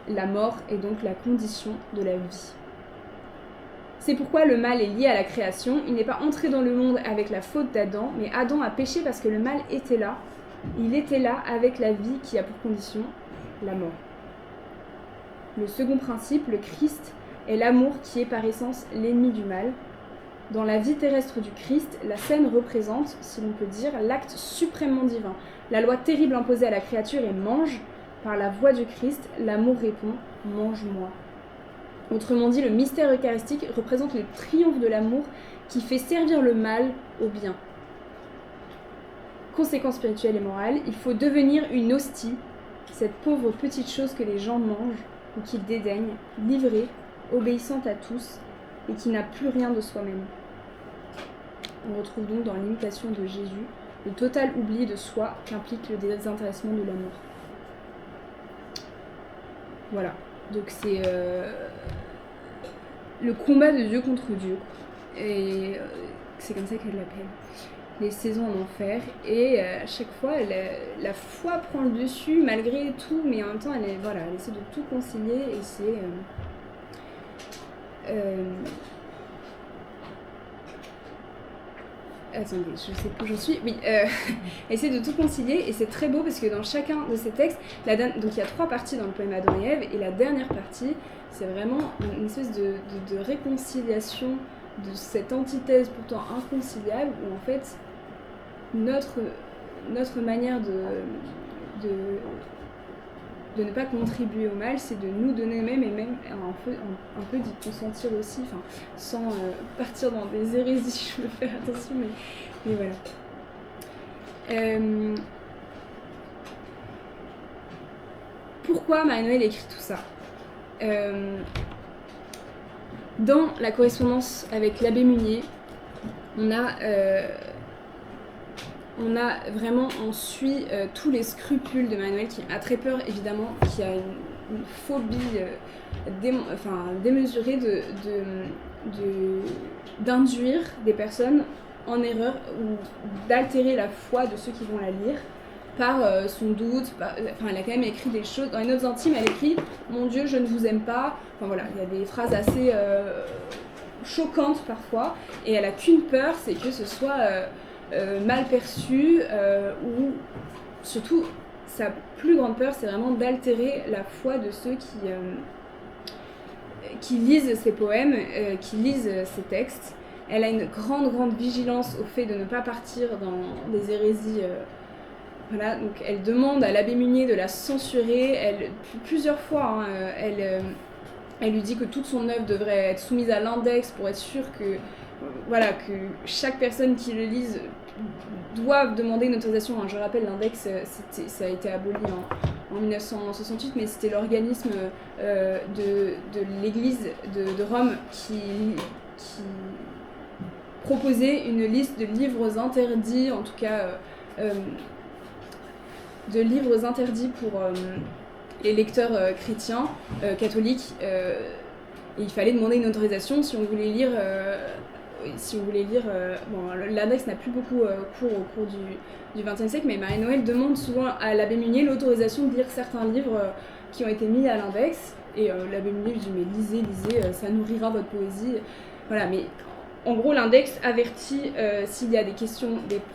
Speaker 2: La mort est donc la condition de la vie. C'est pourquoi le mal est lié à la création. Il n'est pas entré dans le monde avec la faute d'Adam, mais Adam a péché parce que le mal était là. Il était là avec la vie qui a pour condition la mort. Le second principe, le Christ, est l'amour qui est par essence l'ennemi du mal. Dans la vie terrestre du Christ, la scène représente, si l'on peut dire, l'acte suprêmement divin. La loi terrible imposée à la créature est « mange ». Par la voix du Christ, l'amour répond « mange-moi ». Autrement dit, le mystère eucharistique représente le triomphe de l'amour qui fait servir le mal au bien. Conséquence spirituelle et morale, il faut devenir une hostie, cette pauvre petite chose que les gens mangent ou qu'ils dédaignent, livrée, obéissante à tous, et qui n'a plus rien de soi-même. On retrouve donc dans l'imitation de Jésus le total oubli de soi qu'implique le désintéressement de l'amour. Voilà, donc c'est le combat de Dieu contre Dieu, et c'est comme ça qu'elle l'appelle. les saisons en enfer, et à chaque fois la foi prend le dessus malgré tout, mais en même temps elle essaie de tout concilier, et c'est attendez, je sais plus où j'en suis. Oui, essaie de tout concilier, et c'est très beau parce que dans chacun de ces textes, donc il y a 3 parties dans le poème Adam et Ève, et la dernière partie, c'est vraiment une espèce de réconciliation de cette antithèse pourtant inconciliable, où en fait notre manière de ne pas contribuer au mal, c'est de nous donner nous-mêmes, et même un peu d'y consentir aussi, sans partir dans des hérésies, je veux faire attention, mais voilà. Pourquoi Marie-Noël écrit tout ça ? Dans la correspondance avec l'abbé Munier, on on suit tous les scrupules de Marie-Noël, qui a très peur évidemment, qui a une phobie démesurée d'induire des personnes en erreur, ou d'altérer la foi de ceux qui vont la lire par son doute. Elle a quand même écrit des choses, dans les notes intimes elle écrit « Mon Dieu, je ne vous aime pas ». Enfin voilà, il y a des phrases assez choquantes parfois, et elle a qu'une peur, c'est que ce soit mal perçu, ou surtout sa plus grande peur, c'est vraiment d'altérer la foi de ceux qui lisent ses poèmes, qui lisent ses textes. Elle a une grande vigilance au fait de ne pas partir dans des hérésies. Voilà, donc elle demande à l'abbé Munier de la censurer. Plusieurs fois, elle lui dit que toute son œuvre devrait être soumise à l'index pour être sûre que chaque personne qui le lise doit demander une autorisation. Je rappelle, l'index, ça a été aboli en 1968, mais c'était l'organisme de l'église de Rome qui proposait une liste de livres interdits, en tout cas de livres interdits pour les lecteurs chrétiens, catholiques, et il fallait demander une autorisation si on voulait lire. L'index n'a plus beaucoup cours au cours du XXe siècle, mais Marie-Noël demande souvent à l'abbé Munier l'autorisation de lire certains livres qui ont été mis à l'index, et l'abbé Munier lui dit « mais lisez, ça nourrira votre poésie ». Voilà, mais en gros l'index avertit s'il y a des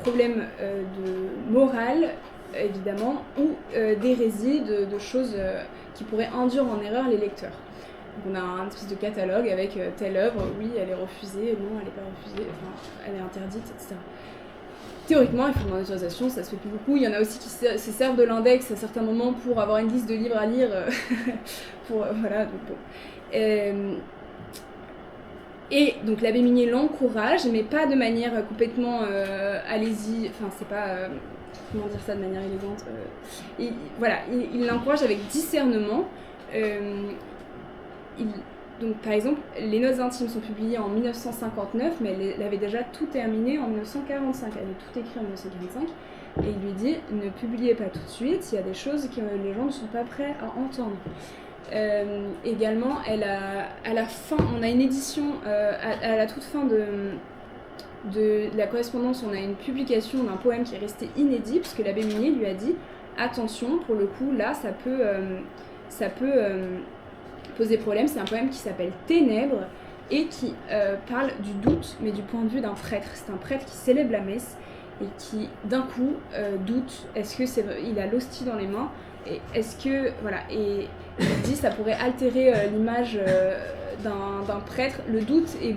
Speaker 2: problèmes de morale, évidemment, ou d'hérésie, de choses qui pourraient induire en erreur les lecteurs. Donc on a un espèce de catalogue avec telle œuvre, oui, elle est refusée, non, elle n'est pas refusée, elle est interdite, etc. Théoriquement, il faut demander autorisation, ça se fait plus beaucoup. Il y en a aussi qui se servent de l'index à certains moments pour avoir une liste de livres à lire. Voilà, donc bon. Et donc l'abbé Munier l'encourage, mais pas de manière complètement allez-y, c'est pas... comment dire ça de manière élégante, il l'encourage avec discernement. Donc par exemple, les notes intimes sont publiées en 1959, mais elle avait déjà tout terminé en 1945. Elle avait tout écrit en 1945, et il lui dit « Ne publiez pas tout de suite, il y a des choses que les gens ne sont pas prêts à entendre ». Également, à la fin, on a une édition, à la toute fin de la correspondance, on a une publication d'un poème qui est resté inédit, puisque l'abbé Munier lui a dit « Attention, pour le coup, là, ça peut poser problème ». C'est un poème qui s'appelle « Ténèbres » et qui parle du doute, mais du point de vue d'un prêtre. C'est un prêtre qui célèbre la messe et qui, d'un coup, doute. Est-ce que il a l'hostie dans les mains, et est-ce que... Voilà, et il dit ça pourrait altérer l'image d'un prêtre. Le doute, et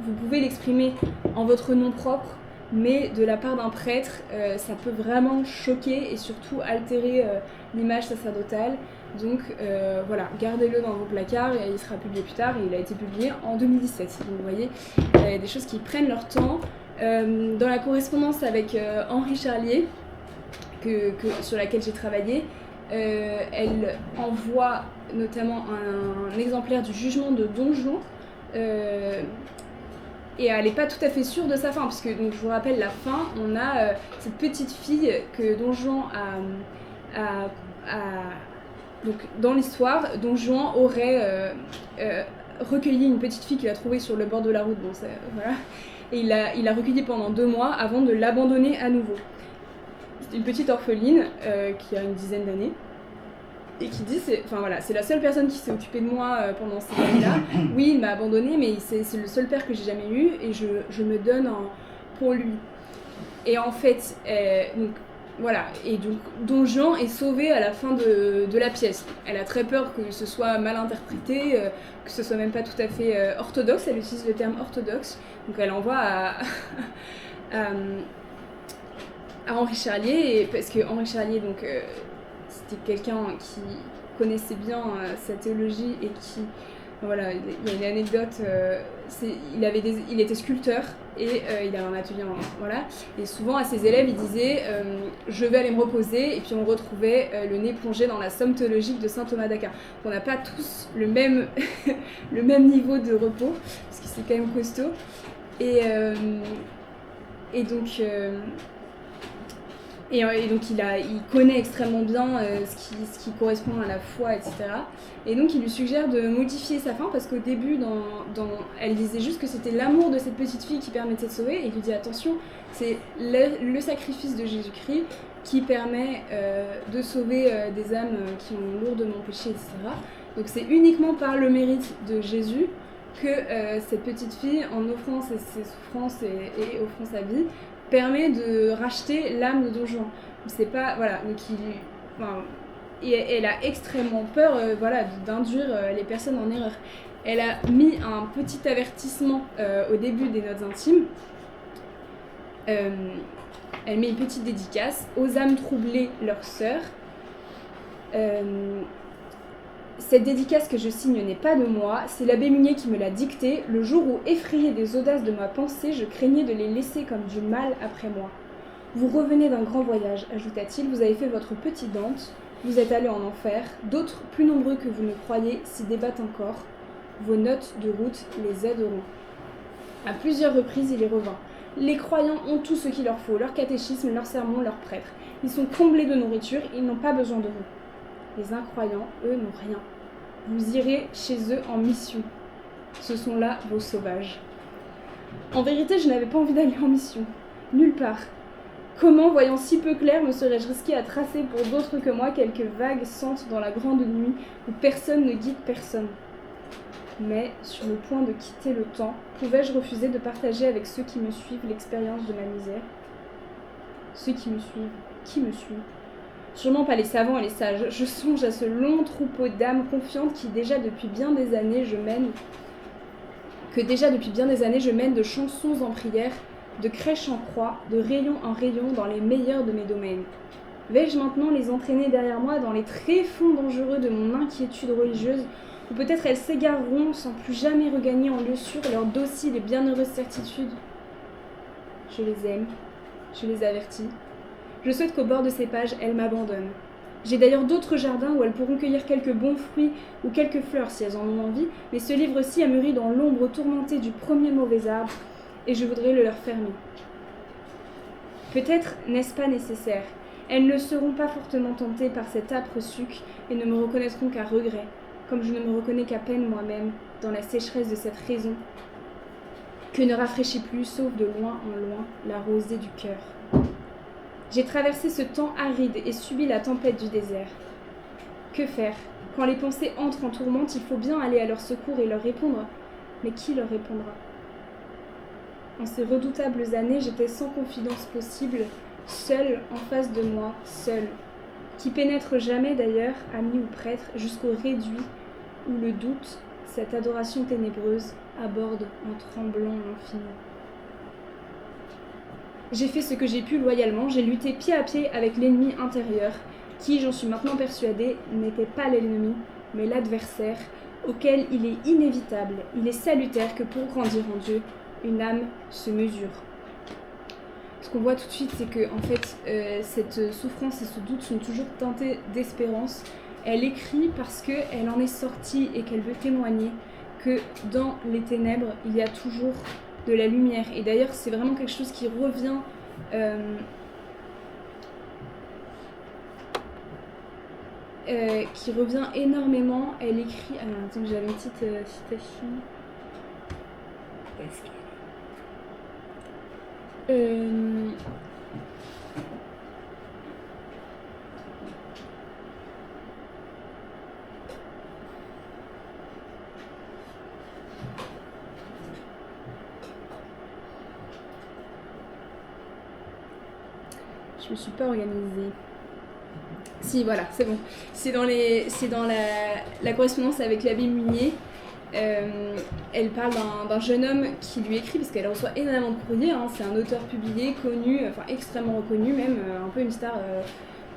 Speaker 2: vous pouvez l'exprimer en votre nom propre, mais de la part d'un prêtre, ça peut vraiment choquer et surtout altérer l'image sacerdotale. Donc voilà, gardez-le dans vos placards, et il sera publié plus tard, et il a été publié en 2017. Donc vous voyez, il y a des choses qui prennent leur temps. Dans la correspondance avec Henri Charlier, sur laquelle j'ai travaillé, elle envoie notamment un exemplaire du jugement de Don Juan, et elle n'est pas tout à fait sûre de sa fin, parce que donc, je vous rappelle la fin, on a cette petite fille que Don Juan donc dans l'histoire, Don Juan aurait recueilli une petite fille qu'il a trouvée sur le bord de la route, bon, voilà. et il l'a recueillie pendant 2 mois avant de l'abandonner à nouveau. C'est une petite orpheline qui a une dizaine d'années et qui dit c'est la seule personne qui s'est occupée de moi pendant ces années-là. Oui, il m'a abandonnée, mais c'est le seul père que j'ai jamais eu et je me donne pour lui. Et en fait, donc, voilà, et donc Don Juan est sauvé à la fin de la pièce. Elle a très peur que ce soit mal interprété, que ce soit même pas tout à fait orthodoxe, elle utilise le terme orthodoxe, donc elle envoie à Henri Charlier, parce que Henri Charlier, donc, c'était quelqu'un qui connaissait bien sa théologie et qui, voilà, il y a une anecdote, il était sculpteur et il avait un atelier, voilà, et souvent à ses élèves il disait je vais aller me reposer, et puis on retrouvait le nez plongé dans la somme théologique de saint Thomas d'Aquin. On n'a pas tous le même le même niveau de repos parce que c'est quand même costaud, et donc il connaît extrêmement bien ce qui correspond à la foi, etc. Et donc il lui suggère de modifier sa fin, parce qu'au début, elle disait juste que c'était l'amour de cette petite fille qui permettait de sauver, et il lui dit attention, c'est le sacrifice de Jésus-Christ qui permet de sauver des âmes qui ont lourdement péché, etc. Donc c'est uniquement par le mérite de Jésus que cette petite fille, en offrant ses souffrances et offrant sa vie, permet de racheter l'âme de Don Juan. C'est pas, voilà, donc et elle a extrêmement peur, voilà, d'induire les personnes en erreur. Elle a mis un petit avertissement au début des notes intimes. Elle met une petite dédicace aux âmes troublées, leurs sœurs. Cette dédicace que je signe n'est pas de moi, c'est l'abbé Munier qui me l'a dictée, le jour où, effrayé des audaces de ma pensée, je craignais de les laisser comme du mal après moi. Vous revenez d'un grand voyage, ajouta-t-il, vous avez fait votre petit Dante, vous êtes allé en enfer, d'autres, plus nombreux que vous ne croyez, s'y débattent encore. Vos notes de route les aideront. À plusieurs reprises, il y revint. Les croyants ont tout ce qu'il leur faut, leur catéchisme, leurs sermons, leurs prêtres. Ils sont comblés de nourriture, ils n'ont pas besoin de vous. Les incroyants, eux, n'ont rien. Vous irez chez eux en mission. Ce sont là vos sauvages. En vérité, je n'avais pas envie d'aller en mission. Nulle part. Comment, voyant si peu clair, me serais-je risqué à tracer pour d'autres que moi quelques vagues sentes dans la grande nuit où personne ne guide personne? Mais, sur le point de quitter le temps, pouvais-je refuser de partager avec ceux qui me suivent l'expérience de ma misère? Ceux qui me suivent, qui me suivent? Sûrement pas les savants et les sages. Je songe à ce long troupeau d'âmes confiantes que déjà depuis bien des années je mène de chansons en prière, de crèche en croix, de rayon en rayon dans les meilleurs de mes domaines. Vais-je maintenant les entraîner derrière moi dans les tréfonds dangereux de mon inquiétude religieuse, ou peut-être elles s'égareront sans plus jamais regagner en lieu sûr leur docile et bienheureuse certitude? Je les aime, je les avertis. Je souhaite qu'au bord de ces pages, elles m'abandonnent. J'ai d'ailleurs d'autres jardins où elles pourront cueillir quelques bons fruits ou quelques fleurs si elles en ont envie, mais ce livre-ci a mûri dans l'ombre tourmentée du premier mauvais arbre, et je voudrais le leur fermer. Peut-être n'est-ce pas nécessaire. Elles ne seront pas fortement tentées par cet âpre suc et ne me reconnaîtront qu'à regret, comme je ne me reconnais qu'à peine moi-même dans la sécheresse de cette raison, que ne rafraîchit plus, sauf de loin en loin, la rosée du cœur. J'ai traversé ce temps aride et subi la tempête du désert. Que faire? Quand les pensées entrent en tourmente, il faut bien aller à leur secours et leur répondre. Mais qui leur répondra? En ces redoutables années, j'étais sans confidence possible, seule en face de moi, seule, qui pénètre jamais d'ailleurs, ami ou prêtre, jusqu'au réduit où le doute, cette adoration ténébreuse, aborde en tremblant l'infini. J'ai fait ce que j'ai pu loyalement, j'ai lutté pied à pied avec l'ennemi intérieur, qui, j'en suis maintenant persuadée, n'était pas l'ennemi, mais l'adversaire, auquel il est inévitable, il est salutaire que pour grandir en Dieu, une âme se mesure. Ce qu'on voit tout de suite, c'est que en fait, cette souffrance et ce doute sont toujours teintés d'espérance. Elle écrit parce qu'elle en est sortie et qu'elle veut témoigner que dans les ténèbres, il y a toujours de la lumière. Et d'ailleurs, c'est vraiment quelque chose qui revient énormément. Elle écrit... Alors, attends, j'avais une petite citation. Euh, Je me suis pas organisée. Si, voilà, c'est bon. C'est dans la correspondance avec l'abbé Munier. Elle parle d'un jeune homme qui lui écrit, parce qu'elle reçoit énormément de courriers. Hein. C'est un auteur publié, connu, enfin extrêmement reconnu, même un peu une star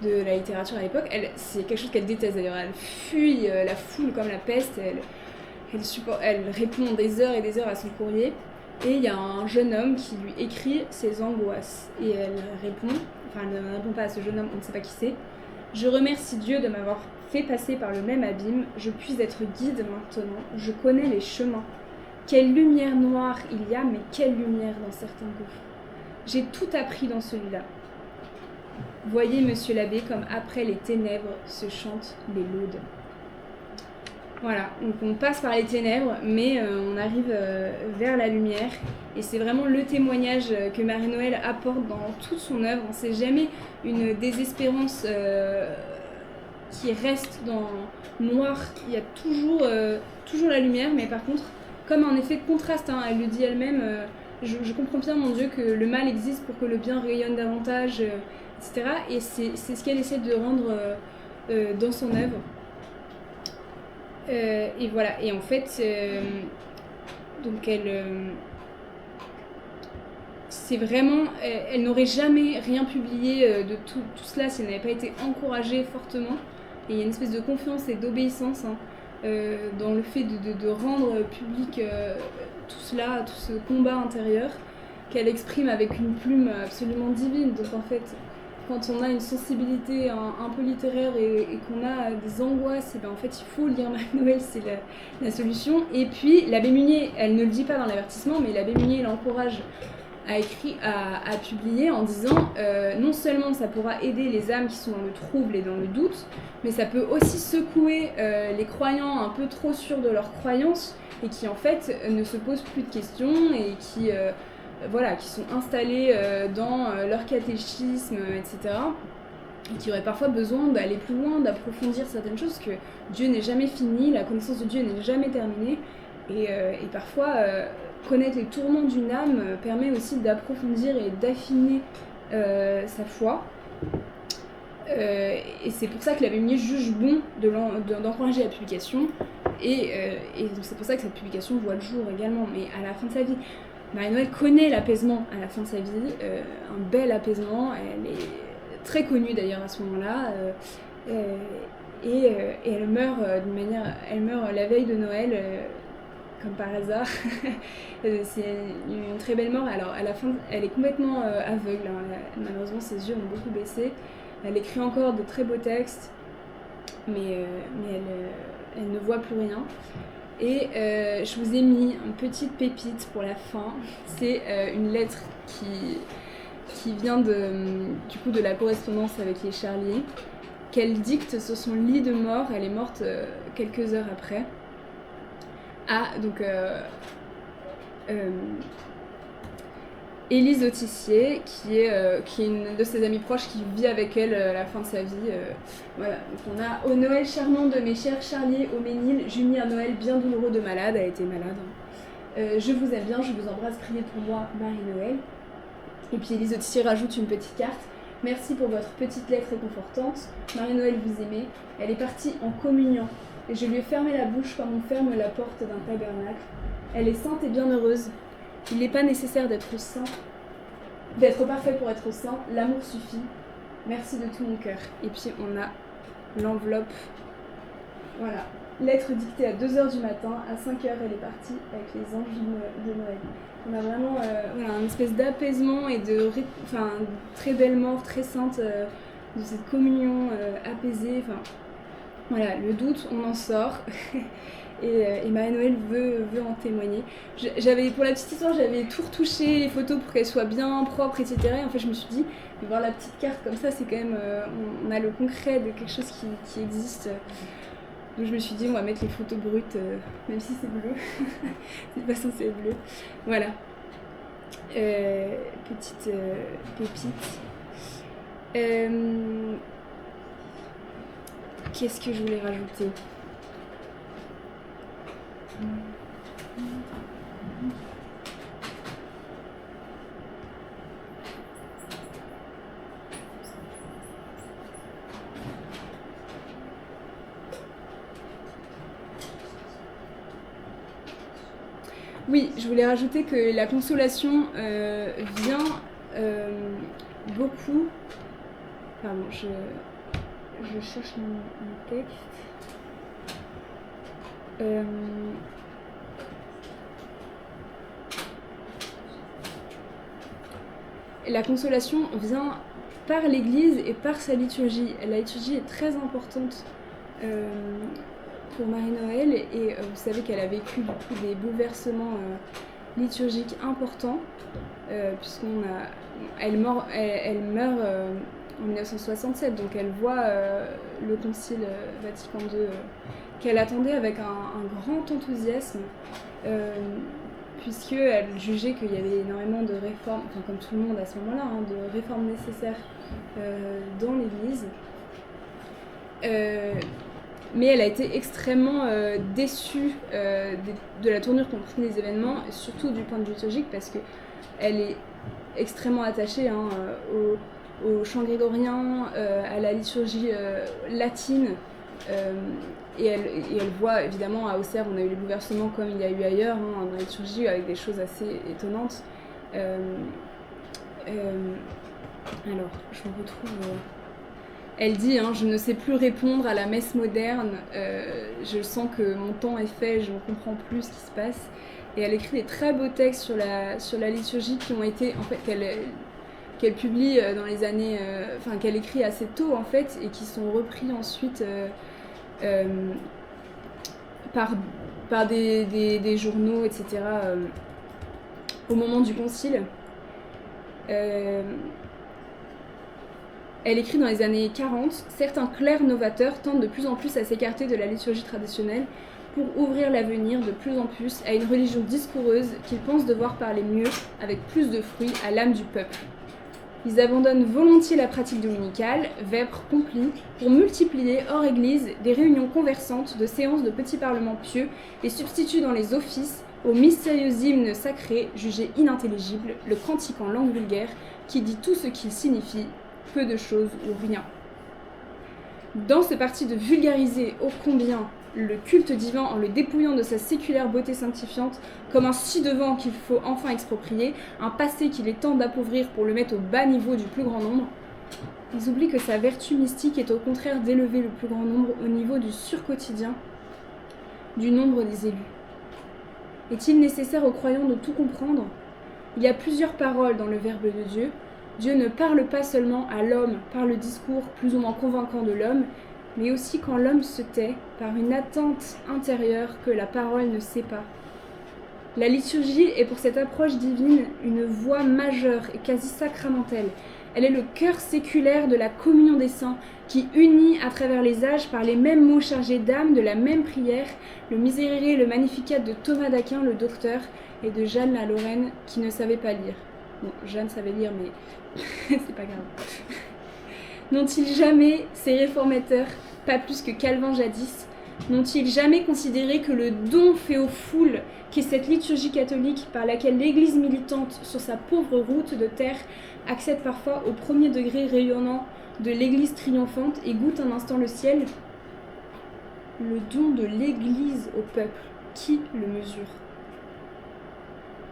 Speaker 2: de la littérature à l'époque. C'est quelque chose qu'elle déteste d'ailleurs. Elle fuit la foule comme la peste. Elle répond des heures et des heures à son courrier. Et il y a un jeune homme qui lui écrit ses angoisses. Et elle répond, enfin elle ne répond pas à ce jeune homme, on ne sait pas qui c'est. Je remercie Dieu de m'avoir fait passer par le même abîme. Je puis être guide maintenant. Je connais les chemins. Quelle lumière noire il y a, mais quelle lumière dans certains gouffres. J'ai tout appris dans celui-là. Voyez, monsieur l'abbé, comme après les ténèbres se chantent les laudes. Voilà, donc on passe par les ténèbres, mais on arrive vers la lumière. Et c'est vraiment le témoignage que Marie-Noël apporte dans toute son œuvre. C'est jamais une désespérance qui reste dans noir. Il y a toujours la lumière, mais par contre, comme un effet de contraste, hein, elle le dit elle-même, je comprends bien, mon Dieu, que le mal existe pour que le bien rayonne davantage, etc. Et c'est ce qu'elle essaie de rendre dans son œuvre. Et voilà, et en fait, donc c'est vraiment, elle n'aurait jamais rien publié de tout cela si elle n'avait pas été encouragée fortement. Et il y a une espèce de confiance et d'obéissance hein, dans le fait de rendre public tout cela, tout ce combat intérieur qu'elle exprime avec une plume absolument divine. Donc en fait, quand on a une sensibilité un peu littéraire et qu'on a des angoisses, et ben en fait il faut lire Marie-Noël, c'est la solution. Et puis l'abbé Munier, elle ne le dit pas dans l'avertissement, mais l'abbé Munier l'encourage à publier en disant non seulement ça pourra aider les âmes qui sont dans le trouble et dans le doute, mais ça peut aussi secouer les croyants un peu trop sûrs de leurs croyances et qui en fait ne se posent plus de questions et qui sont installés dans leur catéchisme, etc. Et qui auraient parfois besoin d'aller plus loin, d'approfondir certaines choses, que Dieu n'est jamais fini, la connaissance de Dieu n'est jamais terminée. Et parfois, connaître les tourments d'une âme permet aussi d'approfondir et d'affiner sa foi. Et c'est pour ça que l'abbé Munier juge bon d'encourager la publication. Et c'est pour ça que cette publication voit le jour également, mais à la fin de sa vie. Marie-Noël connaît l'apaisement à la fin de sa vie, un bel apaisement, elle est très connue d'ailleurs à ce moment-là, et elle meurt elle meurt la veille de Noël, comme par hasard. C'est une très belle mort. Alors à la fin, elle est complètement aveugle, hein. Malheureusement ses yeux ont beaucoup baissé, elle écrit encore de très beaux textes, mais elle ne voit plus rien. Et je vous ai mis une petite pépite pour la fin. C'est une lettre qui vient du coup de la correspondance avec les Charliers, qu'elle dicte sur son lit de mort. Elle est morte quelques heures après. Donc Élise Autissier, qui est une de ses amies proches qui vit avec elle à la fin de sa vie. Voilà, donc on a au Noël charmant de mes chers Charliers au Ménil, j'eus mis un Noël bien douloureux de malade, elle était malade. Je vous aime bien, je vous embrasse, priez pour moi, Marie-Noël. Et puis Élise Autissier rajoute une petite carte. Merci pour votre petite lettre réconfortante. Marie-Noël vous aimait. Elle est partie en communion. Et je lui ai fermé la bouche comme on ferme la porte d'un tabernacle. Elle est sainte et bien heureuse. Il n'est pas nécessaire d'être saint, d'être parfait pour être saint. L'amour suffit. Merci de tout mon cœur. Et puis on a l'enveloppe. Voilà. Lettre dictée à 2h du matin. À 5h, elle est partie avec les anges de Noël. On a vraiment une espèce d'apaisement et très belle mort, très sainte, de cette communion apaisée. Enfin, voilà, le doute, on en sort. Et Marie-Noël veut en témoigner. Pour la petite histoire, j'avais tout retouché les photos pour qu'elles soient bien propres, etc. Et en fait, je me suis dit, de voir la petite carte comme ça, c'est quand même, on a le concret de quelque chose qui existe. Donc je me suis dit, on va mettre les photos brutes, même si c'est bleu. C'est pas censé être bleu. Voilà. Petite pépite. Qu'est-ce que je voulais rajouter? Oui, je voulais rajouter que la consolation vient beaucoup... Pardon, je cherche mon texte. La consolation vient par l'Église et par sa liturgie. La liturgie est très importante pour Marie-Noël et vous savez qu'elle a vécu du coup des bouleversements liturgiques importants elle meurt en 1967, donc elle voit le Concile Vatican II qu'elle attendait avec un grand enthousiasme puisqu'elle jugeait qu'il y avait énormément de réformes, enfin comme tout le monde à ce moment-là, de réformes nécessaires dans l'Église. Mais elle a été extrêmement déçue de la tournure qu'ont pris les événements, surtout du point de vue liturgique, parce qu'elle est extrêmement attachée au chant grégorien, à la liturgie latine, et elle voit évidemment à Auxerre, on a eu les bouleversements comme il y a eu ailleurs, dans la liturgie, avec des choses assez étonnantes. Alors, je me retrouve... Elle dit, je ne sais plus répondre à la messe moderne, je sens que mon temps est fait, je ne comprends plus ce qui se passe. Et elle écrit des très beaux textes sur la liturgie qui ont été, en fait, qu'elle publie dans les années... qu'elle écrit assez tôt, en fait, et qui sont repris ensuite par des journaux, etc., au moment du concile. Elle écrit dans les années 40, « Certains clercs novateurs tentent de plus en plus à s'écarter de la liturgie traditionnelle pour ouvrir l'avenir de plus en plus à une religion discoureuse qu'ils pensent devoir parler mieux, avec plus de fruits, à l'âme du peuple. Ils abandonnent volontiers la pratique dominicale, vêpres complis, pour multiplier hors église des réunions conversantes de séances de petits parlements pieux et substituent dans les offices aux mystérieux hymnes sacrés jugés inintelligibles le cantique en langue vulgaire qui dit tout ce qu'il signifie, peu de choses ou rien. » Dans ce parti de vulgariser ô combien le culte divin en le dépouillant de sa séculaire beauté sanctifiante comme un ci-devant qu'il faut enfin exproprier, un passé qu'il est temps d'appauvrir pour le mettre au bas niveau du plus grand nombre, ils oublient que sa vertu mystique est au contraire d'élever le plus grand nombre au niveau du surquotidien du nombre des élus. Est-il nécessaire aux croyants de tout comprendre ? Il y a plusieurs paroles dans le Verbe de Dieu. Dieu ne parle pas seulement à l'homme par le discours plus ou moins convaincant de l'homme, mais aussi quand l'homme se tait par une attente intérieure que la parole ne sait pas. La liturgie est pour cette approche divine une voie majeure et quasi sacramentelle. Elle est le cœur séculaire de la communion des saints qui unit à travers les âges par les mêmes mots chargés d'âme de la même prière, le Miserere et le Magnificat de Thomas d'Aquin, le docteur, et de Jeanne la Lorraine qui ne savait pas lire. Bon, Jeanne savait lire, mais c'est pas grave. N'ont-ils jamais, ces réformateurs, pas plus que Calvin jadis, n'ont-ils jamais considéré que le don fait aux foules qu'est cette liturgie catholique par laquelle l'Église militante sur sa pauvre route de terre accède parfois au premier degré rayonnant de l'Église triomphante et goûte un instant le ciel? Le don de l'Église au peuple, qui le mesure?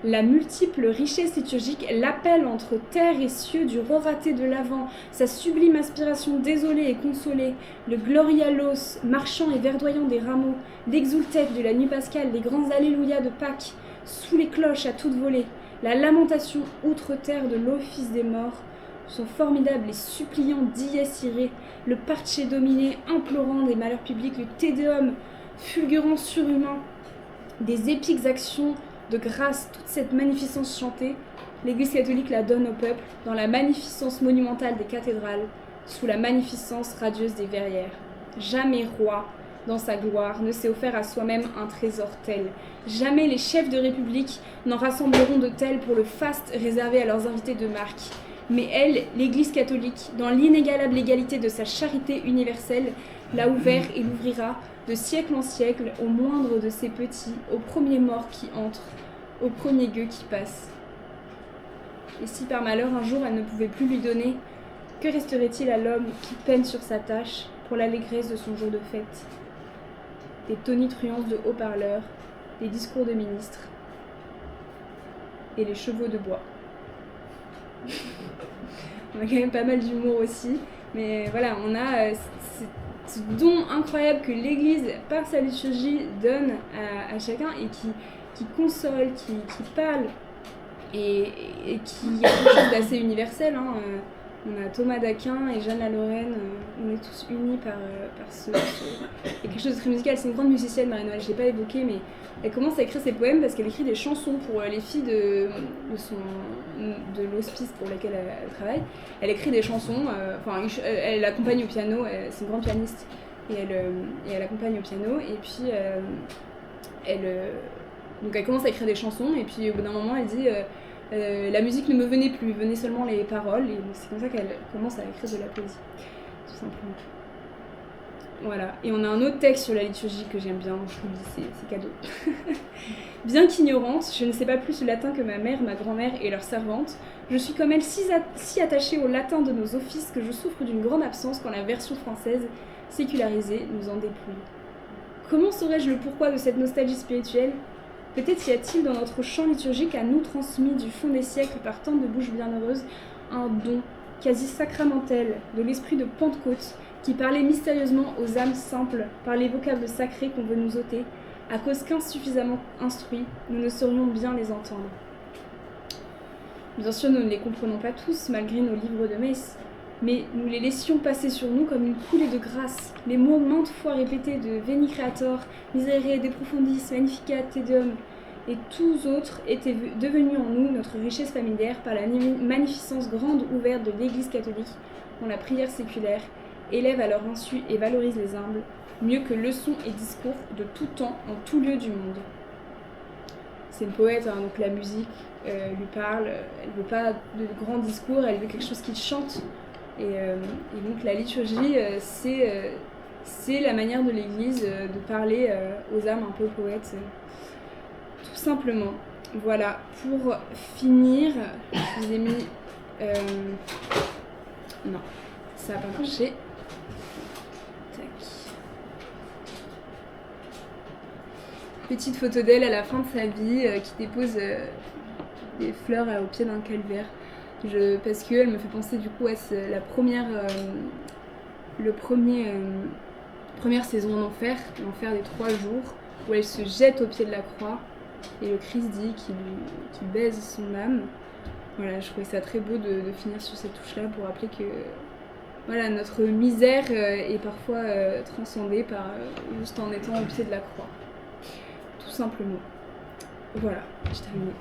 Speaker 2: La multiple richesse liturgique, l'appel entre terre et cieux du roraté de l'Avent, sa sublime aspiration désolée et consolée, le Gloria Laus, marchant et verdoyant des rameaux, l'exultet de la nuit pascale, les grands Alléluia de Pâques, sous les cloches à toute volée, la lamentation outre-terre de l'office des morts, son formidable et suppliant Dies Irae, le Parce Domine implorant des malheurs publics, le Te Deum fulgurant surhumain, des épiques actions de grâce, toute cette magnificence chantée, l'Église catholique la donne au peuple dans la magnificence monumentale des cathédrales, sous la magnificence radieuse des verrières. Jamais roi, dans sa gloire, ne s'est offert à soi-même un trésor tel. Jamais les chefs de république n'en rassembleront de tels pour le faste réservé à leurs invités de marque. Mais elle, l'Église catholique, dans l'inégalable égalité de sa charité universelle, l'a ouvert et l'ouvrira de siècle en siècle au moindre de ses petits, au premier mort qui entre, au premier gueux qui passe. Et si par malheur un jour elle ne pouvait plus lui donner, que resterait-il à l'homme qui peine sur sa tâche pour l'allégresse de son jour de fête? Des tonitruances de haut-parleurs, des discours de ministres et les chevaux de bois. On a quand même pas mal d'humour aussi, mais voilà, on a ce don incroyable que l'Église, par sa liturgie, donne à chacun et qui console, qui parle et qui a quelque chose d'assez universel. Hein. On a Thomas d'Aquin et Jeanne la Lorraine, on est tous unis par ce... Il y a quelque chose de très musical, c'est une grande musicienne, Marie-Noël, je ne l'ai pas évoqué, mais elle commence à écrire ses poèmes parce qu'elle écrit des chansons pour les filles de l'hospice pour lesquelles elle travaille. Elle écrit des chansons, elle accompagne au piano, c'est une grande pianiste, et elle accompagne au piano, et puis donc elle commence à écrire des chansons, et puis au bout d'un moment elle dit... la musique ne me venait plus, venaient seulement les paroles, et c'est comme ça qu'elle commence à écrire de la poésie, tout simplement. Voilà, et on a un autre texte sur la liturgie que j'aime bien, je vous le dis, c'est cadeau. Bien qu'ignorante, je ne sais pas plus le latin que ma mère, ma grand-mère et leurs servantes. Je suis comme elle si attachée au latin de nos offices que je souffre d'une grande absence quand la version française, sécularisée, nous en dépouille. Comment saurais-je le pourquoi de cette nostalgie spirituelle ? Peut-être y a-t-il dans notre chant liturgique à nous transmis du fond des siècles par tant de bouches bienheureuses un don quasi sacramentel de l'esprit de Pentecôte qui parlait mystérieusement aux âmes simples par les vocables sacrés qu'on veut nous ôter, à cause qu'insuffisamment instruits, nous ne saurions bien les entendre. Bien sûr, nous ne les comprenons pas tous malgré nos livres de messe, mais nous les laissions passer sur nous comme une coulée de grâce, les mots maintes fois répétés de Veni Creator, Miserere de Profundis, Magnificat Te Deum, et tous autres étaient devenus en nous notre richesse familière par la magnificence grande ouverte de l'Église catholique, dont la prière séculaire élève à leur insu et valorise les humbles, mieux que leçons et discours de tout temps en tout lieu du monde. C'est une poète, hein, donc la musique lui parle, elle ne veut pas de grands discours, elle veut quelque chose qui chante. Et donc la liturgie, c'est la manière de l'Église de parler aux âmes un peu poètes, tout simplement. Voilà, pour finir, je vous ai mis... non, ça n'a pas marché. Tac. Petite photo d'elle à la fin de sa vie qui dépose des fleurs au pied d'un calvaire. Parce qu'elle me fait penser du coup à la première saison en enfer, l'enfer des 3 jours, où elle se jette au pied de la croix et le Christ dit qu'il baise son âme. Voilà, je trouvais ça très beau de finir sur cette touche-là pour rappeler que voilà, notre misère est parfois transcendée par juste en étant au pied de la croix. Tout simplement. Voilà, j'ai terminé.